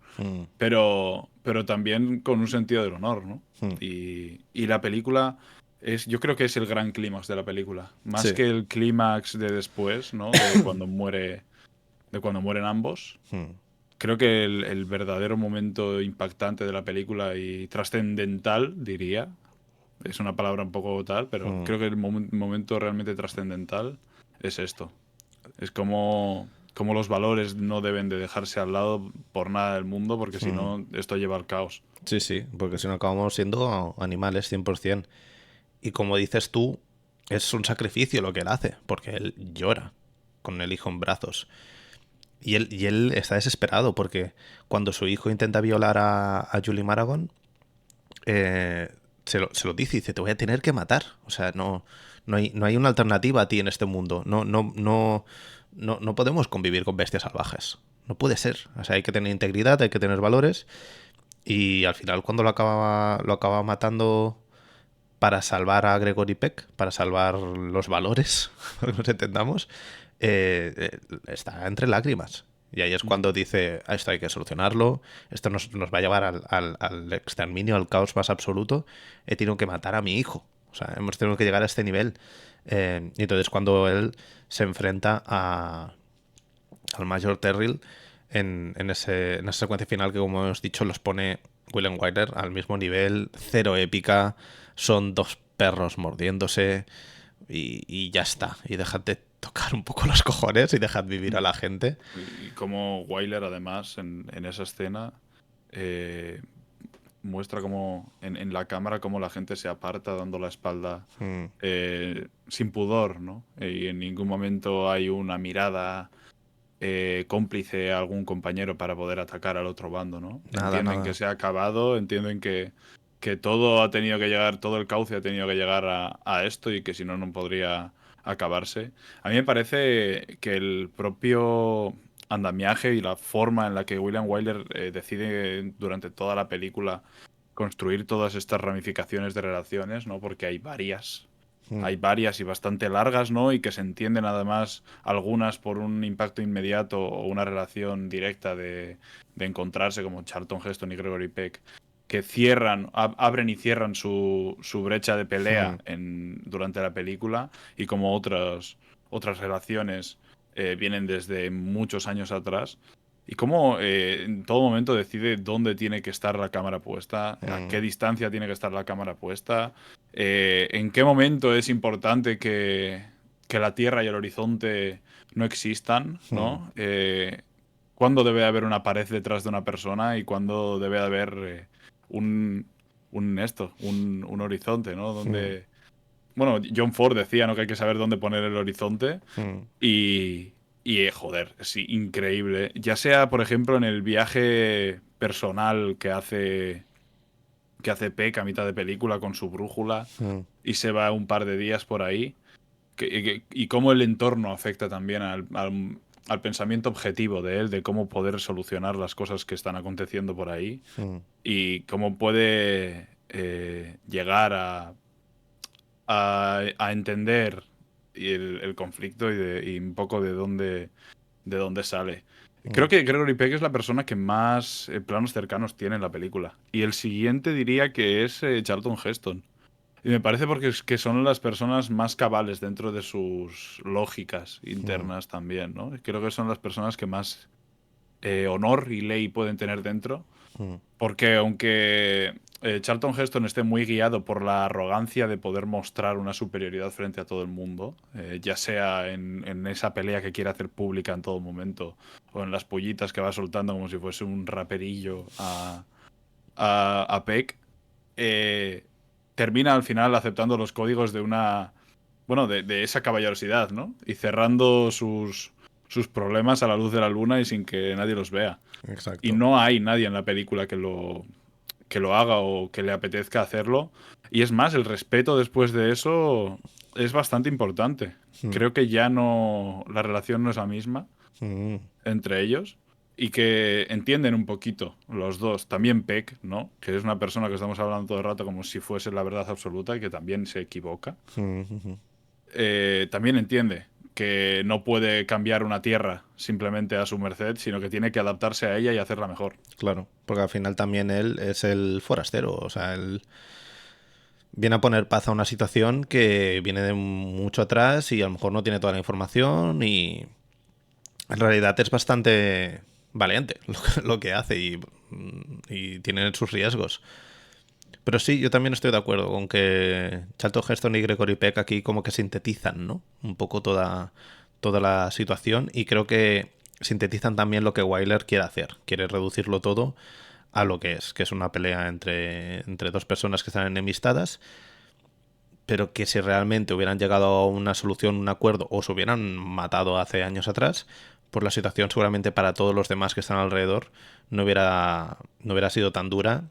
pero también con un sentido del honor, ¿no? Y la película yo creo que es el gran clímax de la película, más que el clímax de después, ¿no? De cuando mueren ambos. Creo que el verdadero momento impactante de la película y trascendental, diría, es una palabra un poco tal, pero creo que el momento realmente trascendental es esto. Es como los valores no deben de dejarse al lado por nada del mundo, porque si no, esto lleva al caos. Sí, sí, porque si no acabamos siendo animales 100%. Y como dices tú, es un sacrificio lo que él hace, porque él llora con el hijo en brazos. Y él está desesperado porque cuando su hijo intenta violar a Julie Maragon, se lo dice y dice, te voy a tener que matar. O sea, no hay una alternativa a ti en este mundo. No podemos convivir con bestias salvajes. No puede ser. O sea, hay que tener integridad, hay que tener valores. Y al final cuando lo acaba matando para salvar a Gregory Peck, para salvar los valores, para que nos entendamos, está entre lágrimas. Y ahí es cuando dice, esto hay que solucionarlo, esto nos va a llevar al exterminio, al caos más absoluto, he tenido que matar a mi hijo O sea, hemos tenido que llegar a este nivel. Y entonces cuando él se enfrenta al Major Terrill en esa secuencia final que, como hemos dicho, los pone William Wyler al mismo nivel, cero épica, son dos perros mordiéndose y ya está. Y dejad de tocar un poco los cojones y dejad vivir a la gente. Y como Wyler, además, en esa escena, eh, muestra como en la cámara cómo la gente se aparta dando la espalda Mm, sin pudor, ¿no? Y en ningún momento hay una mirada cómplice a algún compañero para poder atacar al otro bando, ¿no? nada, Entienden que nada. se ha acabado, entienden que todo ha tenido que llegar, todo el cauce ha tenido que llegar a esto y que si no, no podría acabarse. A mí me parece que el propio andamiaje y la forma en la que William Wyler decide durante toda la película construir todas estas ramificaciones de relaciones, ¿no? Porque hay varias. Mm, Hay varias y bastante largas, ¿no? Y que se entienden además algunas por un impacto inmediato o una relación directa de encontrarse, como Charlton Heston y Gregory Peck, que cierran, abren y cierran su brecha de pelea mm, durante la película, y como otras relaciones vienen desde muchos años atrás. Y cómo en todo momento decide dónde tiene que estar la cámara puesta, a mm, qué distancia tiene que estar la cámara puesta, en qué momento es importante que la Tierra y el horizonte no existan, mm, ¿no? Cuándo debe haber una pared detrás de una persona y cuándo debe haber un, un horizonte, ¿no? mm, Donde, bueno, John Ford decía, ¿no? Que hay que saber dónde poner el horizonte mm, joder, es increíble. Ya sea, por ejemplo, en el viaje personal que hace Peck a mitad de película con su brújula mm, y se va un par de días por ahí, y cómo el entorno afecta también al pensamiento objetivo de él, de cómo poder solucionar las cosas que están aconteciendo por ahí mm, y cómo puede llegar a entender el conflicto y un poco de dónde sale. Creo mm, que Gregory Peck es la persona que más planos cercanos tiene en la película. Y el siguiente diría que es Charlton Heston. Y me parece porque es que son las personas más cabales dentro de sus lógicas mm, internas también, ¿no? Creo que son las personas que más honor y ley pueden tener dentro. mm, Porque aunque Charlton Heston esté muy guiado por la arrogancia de poder mostrar una superioridad frente a todo el mundo, ya sea en esa pelea que quiere hacer pública en todo momento, o en las pollitas que va soltando como si fuese un raperillo a Peck, eh, termina al final aceptando los códigos de una, bueno, de esa caballerosidad, ¿no? Y cerrando sus problemas a la luz de la luna y sin que nadie los vea. Y exacto. no hay nadie en la película que lo haga o que le apetezca hacerlo. Y es más, el respeto después de eso es bastante importante. Mm, Creo que ya no, la relación no es la misma mm, entre ellos y que entienden un poquito los dos. También Peck, ¿no? Que es una persona que estamos hablando todo el rato como si fuese la verdad absoluta y que también se equivoca. mm, mm. También entiende que no puede cambiar una tierra simplemente a su merced, sino que tiene que adaptarse a ella y hacerla mejor. Claro, porque al final también él es el forastero, o sea, él viene a poner paz a una situación que viene de mucho atrás y a lo mejor no tiene toda la información y en realidad es bastante valiente lo que hace y tiene sus riesgos. Pero sí, yo también estoy de acuerdo con que Charlton Heston y Gregory Peck aquí como que sintetizan, ¿no? Un poco toda la situación y creo que sintetizan también lo que Wyler quiere hacer. Quiere reducirlo todo a lo que es una pelea entre dos personas que están enemistadas, pero que si realmente hubieran llegado a una solución, un acuerdo, o se hubieran matado hace años atrás, pues la situación seguramente para todos los demás que están alrededor no hubiera sido tan dura,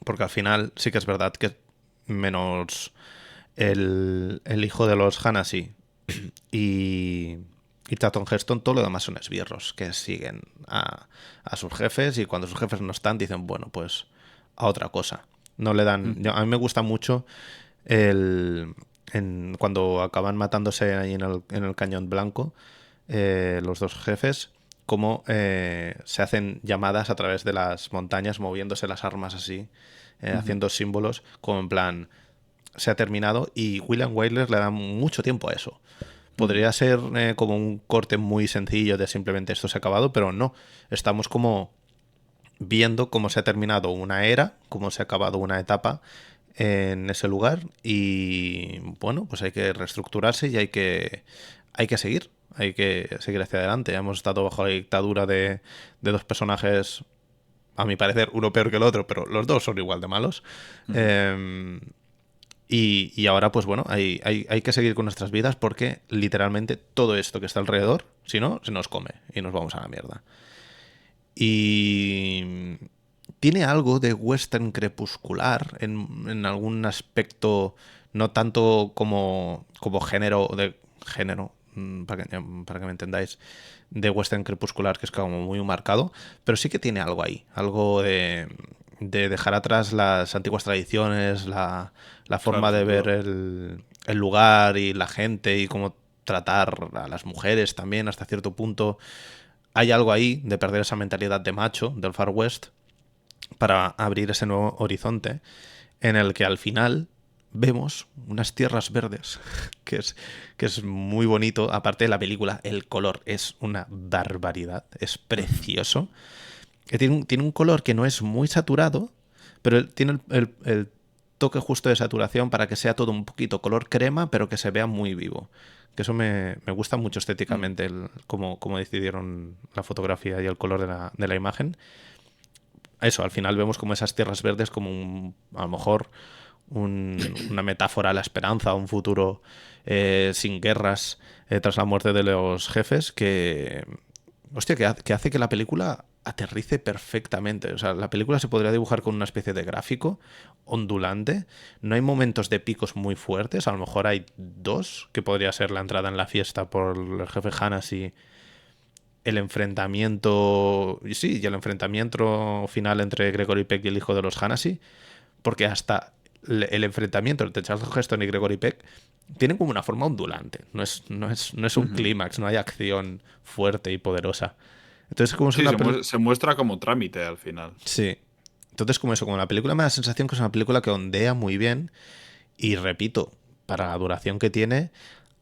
porque al final sí que es verdad que menos el hijo de los Hanasi y, y Charlton Heston, todo lo demás son esbirros que siguen a sus jefes y cuando sus jefes no están dicen, bueno, pues a otra cosa. No le dan... Ujú. A mí me gusta mucho el, cuando acaban matándose ahí en el Cañón Blanco, los dos jefes, cómo se hacen llamadas a través de las montañas, moviéndose las armas así, Ujú. haciendo símbolos, como en plan, se ha terminado y William Wyler le da mucho tiempo a eso. Mm. Podría ser como un corte muy sencillo de simplemente esto se ha acabado, pero no. Estamos como viendo cómo se ha terminado una era, cómo se ha acabado una etapa en ese lugar y bueno, pues hay que reestructurarse y hay que seguir. Hay que seguir hacia adelante. Hemos estado bajo la dictadura de dos personajes, a mi parecer, uno peor que el otro, pero los dos son igual de malos. Ujú. Eh, y ahora, pues bueno, hay que seguir con nuestras vidas porque literalmente todo esto que está alrededor, si no, se nos come y nos vamos a la mierda. Y tiene algo de western crepuscular en algún aspecto, no tanto como género, para que me entendáis, de western crepuscular, que es como muy marcado, pero sí que tiene algo ahí, algo de dejar atrás las antiguas tradiciones, la Claro, forma de sin ver duda. el lugar y la gente y cómo tratar a las mujeres también hasta cierto punto. Hay algo ahí de perder esa mentalidad de macho del Far West para abrir ese nuevo horizonte en el que al final vemos unas tierras verdes, que es, que es muy bonito. Aparte de la película, el color es una barbaridad, es Ujú. precioso. Que tiene un color que no es muy saturado, pero tiene el toque justo de saturación para que sea todo un poquito color crema, pero que se vea muy vivo. Que eso me gusta mucho Mm. estéticamente, cómo decidieron la fotografía y el color de la imagen. Eso, al final vemos como esas tierras verdes como a lo mejor una metáfora a la esperanza, a un futuro sin guerras tras la muerte de los jefes que, hostia, que hace que la película aterrice perfectamente. O sea, la película se podría dibujar con una especie de gráfico ondulante. No hay momentos de picos muy fuertes. A lo mejor hay dos, que podría ser la entrada en la fiesta por el jefe Hanasi, el enfrentamiento. Y sí, y el enfrentamiento final entre Gregory Peck y el hijo de los Hanasi. Porque hasta el enfrentamiento entre Charlton Heston y Gregory Peck tienen como una forma ondulante. No es un Ujú. clímax, no hay acción fuerte y poderosa. Entonces, como es Sí, una película. se muestra como trámite al final. Sí. Entonces, como eso, como la película me da la sensación que es una película que ondea muy bien. Y repito, para la duración que tiene,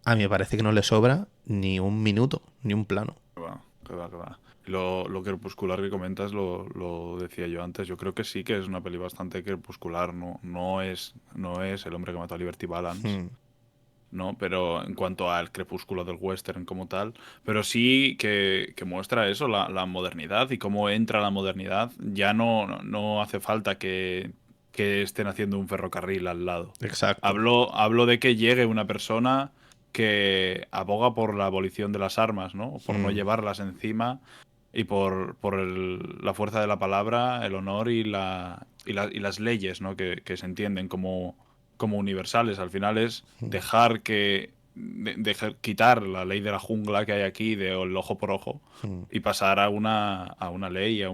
a mí me parece que no le sobra ni un minuto, ni un plano. Que va, que va, que va. Lo crepuscular que comentas lo decía yo antes. Yo creo que sí que es una peli bastante crepuscular. No es El hombre que mató a Liberty Balance, Hmm, ¿no? Pero en cuanto al crepúsculo del western como tal. Pero sí que muestra eso, la modernidad y cómo entra la modernidad. Ya no hace falta que estén haciendo un ferrocarril al lado. exacto. Hablo de que llegue una persona que aboga por la abolición de las armas, ¿no? Por no Hmm, llevarlas encima y por la fuerza de la palabra, el honor y las leyes, ¿no? Que se entienden como universales. Al final es hmm, dejar quitar la ley de la jungla que hay aquí, de el ojo por ojo, hmm, y pasar a una ley, a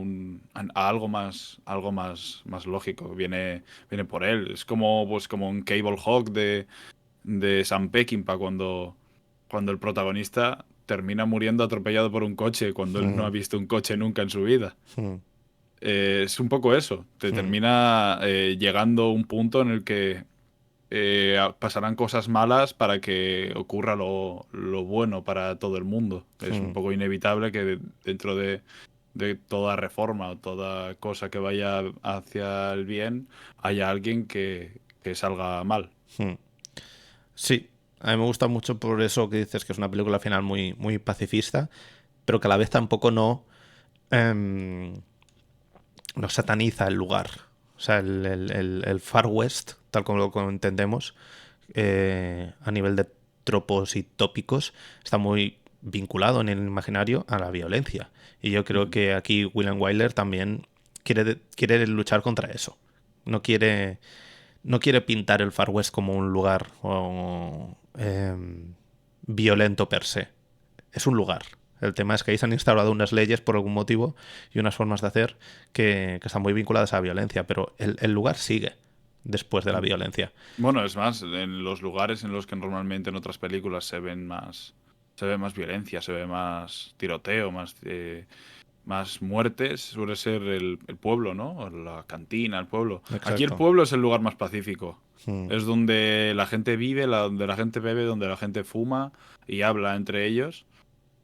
algo más lógico. Viene por él. Es como un Cable Hawk de Sam Peckinpah cuando el protagonista termina muriendo atropellado por un coche cuando él no hmm, ha visto un coche nunca en su vida. hmm, Es un poco eso. Te hmm, termina llegando un punto en el que pasarán cosas malas para que ocurra lo bueno para todo el mundo. Es un hmm, poco inevitable que dentro de toda reforma o toda cosa que vaya hacia el bien haya alguien que salga mal. hmm. Sí, a mí me gusta mucho por eso que dices que es una película al final muy, muy pacifista, pero que a la vez tampoco em, no sataniza el lugar. O sea, el Far West, tal como lo entendemos, a nivel de tropos y tópicos, está muy vinculado en el imaginario a la violencia. Y yo creo Ujú. que aquí William Wyler también quiere luchar contra eso. No quiere, no quiere pintar el Far West como un lugar violento per se. Es un lugar. El tema es que ahí se han instaurado unas leyes por algún motivo y unas formas de hacer que están muy vinculadas a la violencia, pero el lugar sigue después de la Ujú. violencia. Bueno, es más, en los lugares en los que normalmente en otras películas se ve más violencia, se ve más tiroteo, más muertes, suele ser el pueblo, ¿no? O la cantina, el pueblo. Aquí el Exacto. pueblo es el lugar más pacífico. Es donde la gente vive, donde la gente bebe, donde la gente fuma y habla entre ellos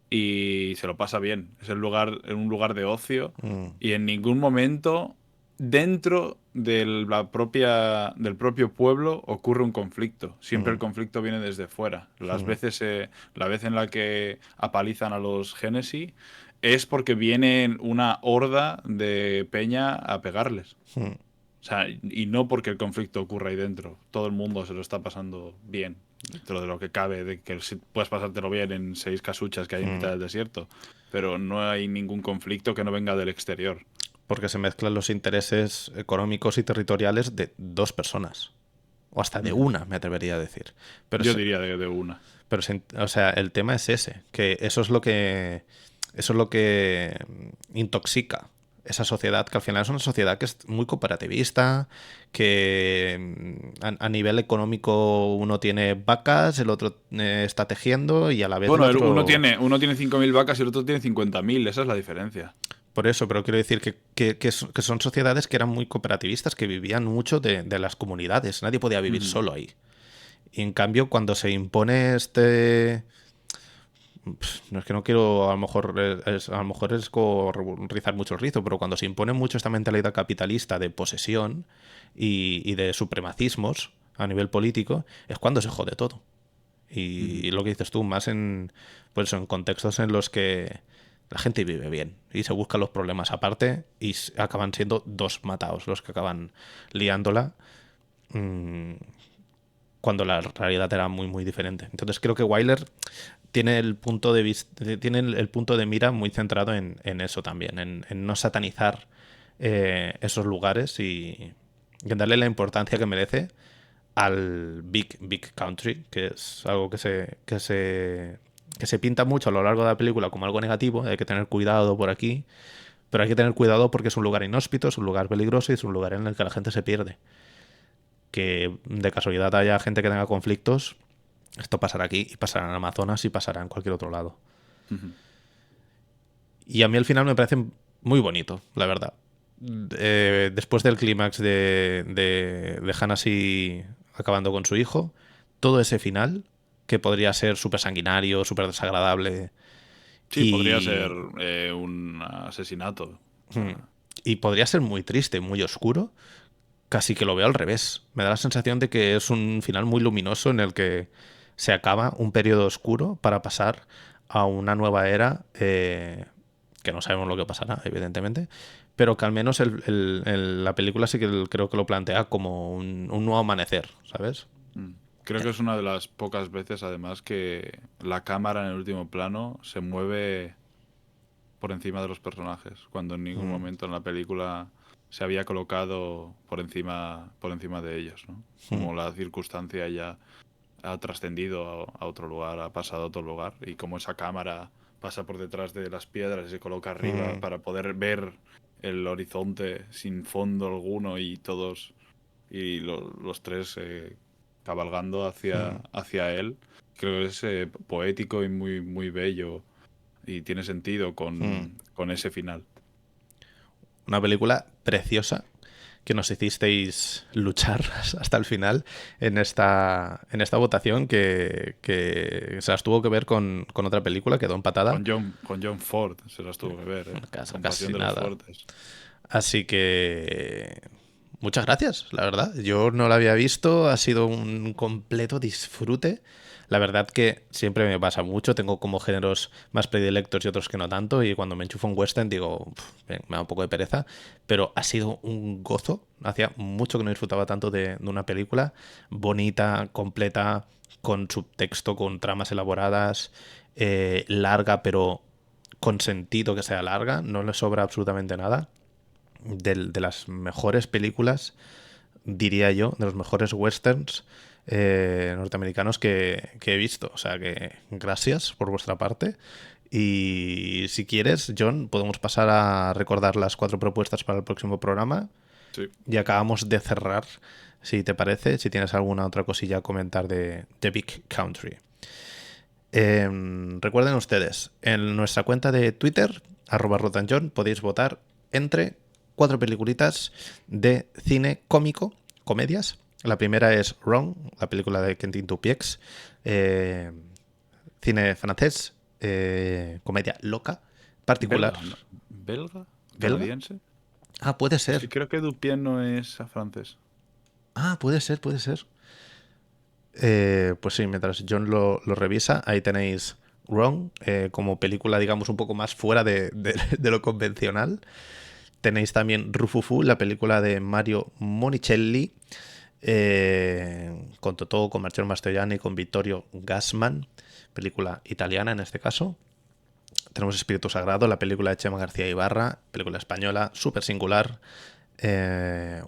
y se lo pasa bien. Es un lugar de ocio y en ningún momento dentro del propio pueblo ocurre un conflicto. Siempre el conflicto viene desde fuera. La vez en la que apalizan a los Génesis es porque viene una horda de peña a pegarles. O sea, y no porque el conflicto ocurra ahí dentro. Todo el mundo se lo está pasando bien, dentro de lo que cabe, de que puedes pasártelo bien en 6 casuchas que hay en mitad del desierto. Pero no hay ningún conflicto que no venga del exterior. Porque se mezclan los intereses económicos y territoriales de 2 personas. O hasta de una, me atrevería a decir. Pero Yo diría de una. Pero, o sea, el tema es ese, que eso es lo que intoxica esa sociedad, que al final es una sociedad que es muy cooperativista, que a nivel económico uno tiene vacas, el otro está tejiendo y a la vez Bueno, el otro... uno tiene 5.000 vacas y el otro tiene 50.000. Esa es la diferencia. Por eso, pero quiero decir que son sociedades que eran muy cooperativistas, que vivían mucho de las comunidades. Nadie podía vivir solo ahí. Y en cambio, cuando se impone no es que no quiero, a lo mejor es como rizar mucho el rizo, pero cuando se impone mucho esta mentalidad capitalista de posesión y de supremacismos a nivel político, es cuando se jode todo. Y lo que dices tú, más pues en contextos en los que la gente vive bien y se buscan los problemas aparte y acaban siendo 2 mataos los que acaban liándola. Cuando la realidad era muy, muy diferente. Entonces creo que Wyler tiene el punto de mira muy centrado en eso también, en no satanizar esos lugares y en darle la importancia que merece al Big Country, que es algo que se pinta mucho a lo largo de la película como algo negativo, hay que tener cuidado por aquí, pero hay que tener cuidado porque es un lugar inhóspito, es un lugar peligroso y es un lugar en el que la gente se pierde. Que de casualidad haya gente que tenga conflictos, esto pasará aquí y pasará en Amazonas y pasará en cualquier otro lado. Y a mí al final me parece muy bonito, la verdad. Después del clímax de Hanasi acabando con su hijo, todo ese final, que podría ser súper sanguinario, súper desagradable. Sí, podría ser un asesinato. Y podría ser muy triste, muy oscuro. Casi que lo veo al revés. Me da la sensación de que es un final muy luminoso en el que se acaba un periodo oscuro para pasar a una nueva era que no sabemos lo que pasará, evidentemente, pero que al menos la película sí que creo que lo plantea como un nuevo amanecer, ¿sabes? Creo que es una de las pocas veces, además, que la cámara en el último plano se mueve por encima de los personajes, cuando en ningún momento en la película se había colocado por encima de ellos, ¿no? Como la circunstancia ya ha trascendido a otro lugar, ha pasado a otro lugar, y como esa cámara pasa por detrás de las piedras y se coloca arriba para poder ver el horizonte sin fondo alguno y todos y los tres cabalgando hacia él. Creo que es poético y muy, muy bello y tiene sentido con ese final. Una película preciosa que nos hicisteis luchar hasta el final en esta votación que se las tuvo que ver con otra película, quedó empatada. Con John Ford se las tuvo que ver, Casi Pasión de nada. los Fuertes. Así que muchas gracias, la verdad. Yo no la había visto, ha sido un completo disfrute. La verdad que siempre me pasa mucho, tengo como géneros más predilectos y otros que no tanto, y cuando me enchufo un western digo, me da un poco de pereza, pero ha sido un gozo. Hacía mucho que no disfrutaba tanto de una película bonita, completa, con subtexto, con tramas elaboradas, larga, pero con sentido que sea larga, no le sobra absolutamente nada. De las mejores películas, diría yo, de los mejores westerns norteamericanos que he visto. O sea que gracias por vuestra parte. Y si quieres, John, podemos pasar a recordar las 4 propuestas para el próximo programa. Sí. Y acabamos de cerrar, si te parece, si tienes alguna otra cosilla a comentar de The Big Country. Recuerden ustedes, en nuestra cuenta de Twitter, @rotanjohn, podéis votar entre 4 peliculitas de cine cómico, comedias, La primera es Wrong, la película de Quentin Dupieux, cine francés, comedia loca, particular. ¿Belga? ¿No? ¿Belga? ¿Belga? ¿Canadiense? Ah, puede Es que ser. creo que Dupien no es francés. Ah, puede ser, puede ser. Pues sí, mientras John lo revisa, ahí tenéis Wrong, como película, digamos, un poco más fuera de lo convencional. Tenéis también Rufufu, la película de Mario Monicelli, con Totò, con Marcello Mastroianni, con Vittorio Gassman, película italiana en este caso. Tenemos Espíritu Sagrado, la película de Chema García Ibarra, película española, súper singular.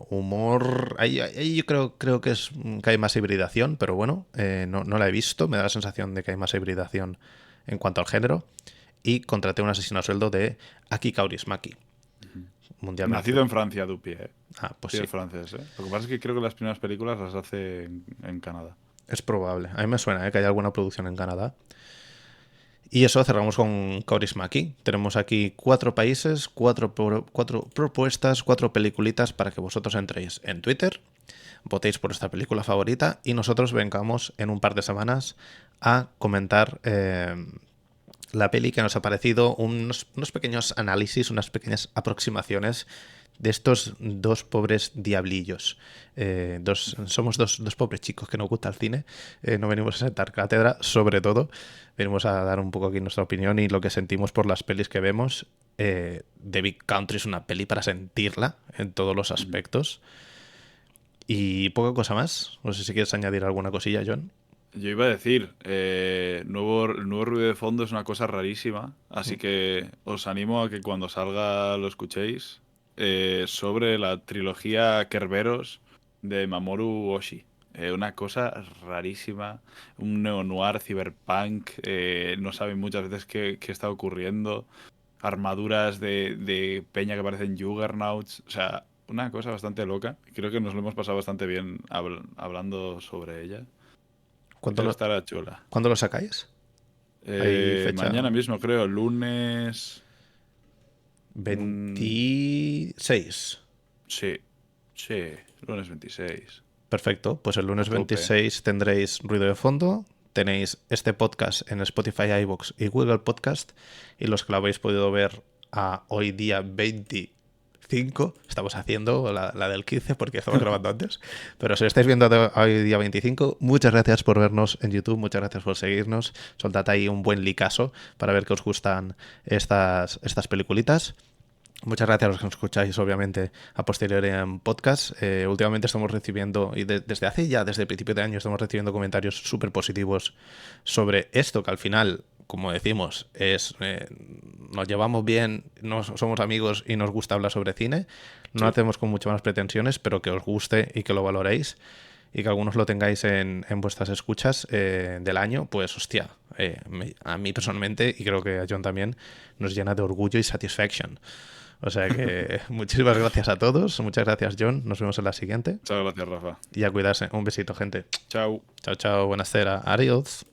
Humor. Ahí yo creo que hay más hibridación, pero bueno, no la he visto. Me da la sensación de que hay más hibridación en cuanto al género. Y Contraté un asesino a sueldo de Aki Kaurismäki, mundialmente. Nacido en Francia, Dupien, ¿eh? Ah, pues Sí, sí, es francés, ¿eh? Lo que pasa es que creo que las primeras películas las hace en Canadá. es probable. A mí me suena que haya alguna producción en Canadá. Y eso, cerramos con Kaurismäki. Tenemos aquí 4 países, 4 propuestas, 4 peliculitas para que vosotros entréis en Twitter, votéis por vuestra película favorita y nosotros vengamos en un par de semanas a comentar la peli que nos ha parecido, unos pequeños análisis, unas pequeñas aproximaciones de estos 2 pobres diablillos. Somos dos pobres chicos que nos gusta el cine. No venimos a sentar cátedra, sobre todo. Venimos a dar un poco aquí nuestra opinión y lo que sentimos por las pelis que vemos. The Big Country es una peli para sentirla en todos los aspectos. Y poca cosa más. No sé si quieres añadir alguna cosilla, John. Yo iba a decir, el nuevo ruido de fondo es una cosa rarísima, así que os animo a que cuando salga lo escuchéis, sobre la trilogía Kerberos de Mamoru Oshii. Una cosa rarísima, un neo-noir cyberpunk, no saben muchas veces qué está ocurriendo, armaduras de peña que parecen juggernauts, o sea, una cosa bastante loca. Creo que nos lo hemos pasado bastante bien hablando sobre ella. ¿Cuándo Creo que lo, estará chula. ¿cuándo lo sacáis? ¿Hay fecha? Mañana mismo, creo, lunes. 26. Sí, sí, lunes 26. Perfecto, pues el A lunes tope. 26 tendréis ruido de fondo, tenéis este podcast en Spotify, iVoox y Google Podcast, y los que lo habéis podido ver a hoy día 25, estamos haciendo la del 15 porque estamos grabando antes, pero si lo estáis viendo hoy día 25, muchas gracias por vernos en YouTube, muchas gracias por seguirnos, soltad ahí un buen licazo para ver que os gustan estas peliculitas. Muchas gracias a los que nos escucháis, obviamente, a posteriori en podcast. Últimamente estamos recibiendo, y desde el principio de año, estamos recibiendo comentarios súper positivos sobre esto, que al final, como decimos, nos llevamos bien, somos amigos y nos gusta hablar sobre cine. No lo hacemos con muchas más pretensiones, pero que os guste y que lo valoréis. Y que algunos lo tengáis en vuestras escuchas del año, pues hostia, a mí personalmente, y creo que a John también, nos llena de orgullo y satisfaction. O sea que muchísimas gracias a todos. Muchas gracias, John. Nos vemos en la siguiente. Muchas gracias, Rafa. Y a cuidarse. Un besito, gente. Chao. Chao, chao. Buenasera. Adiós.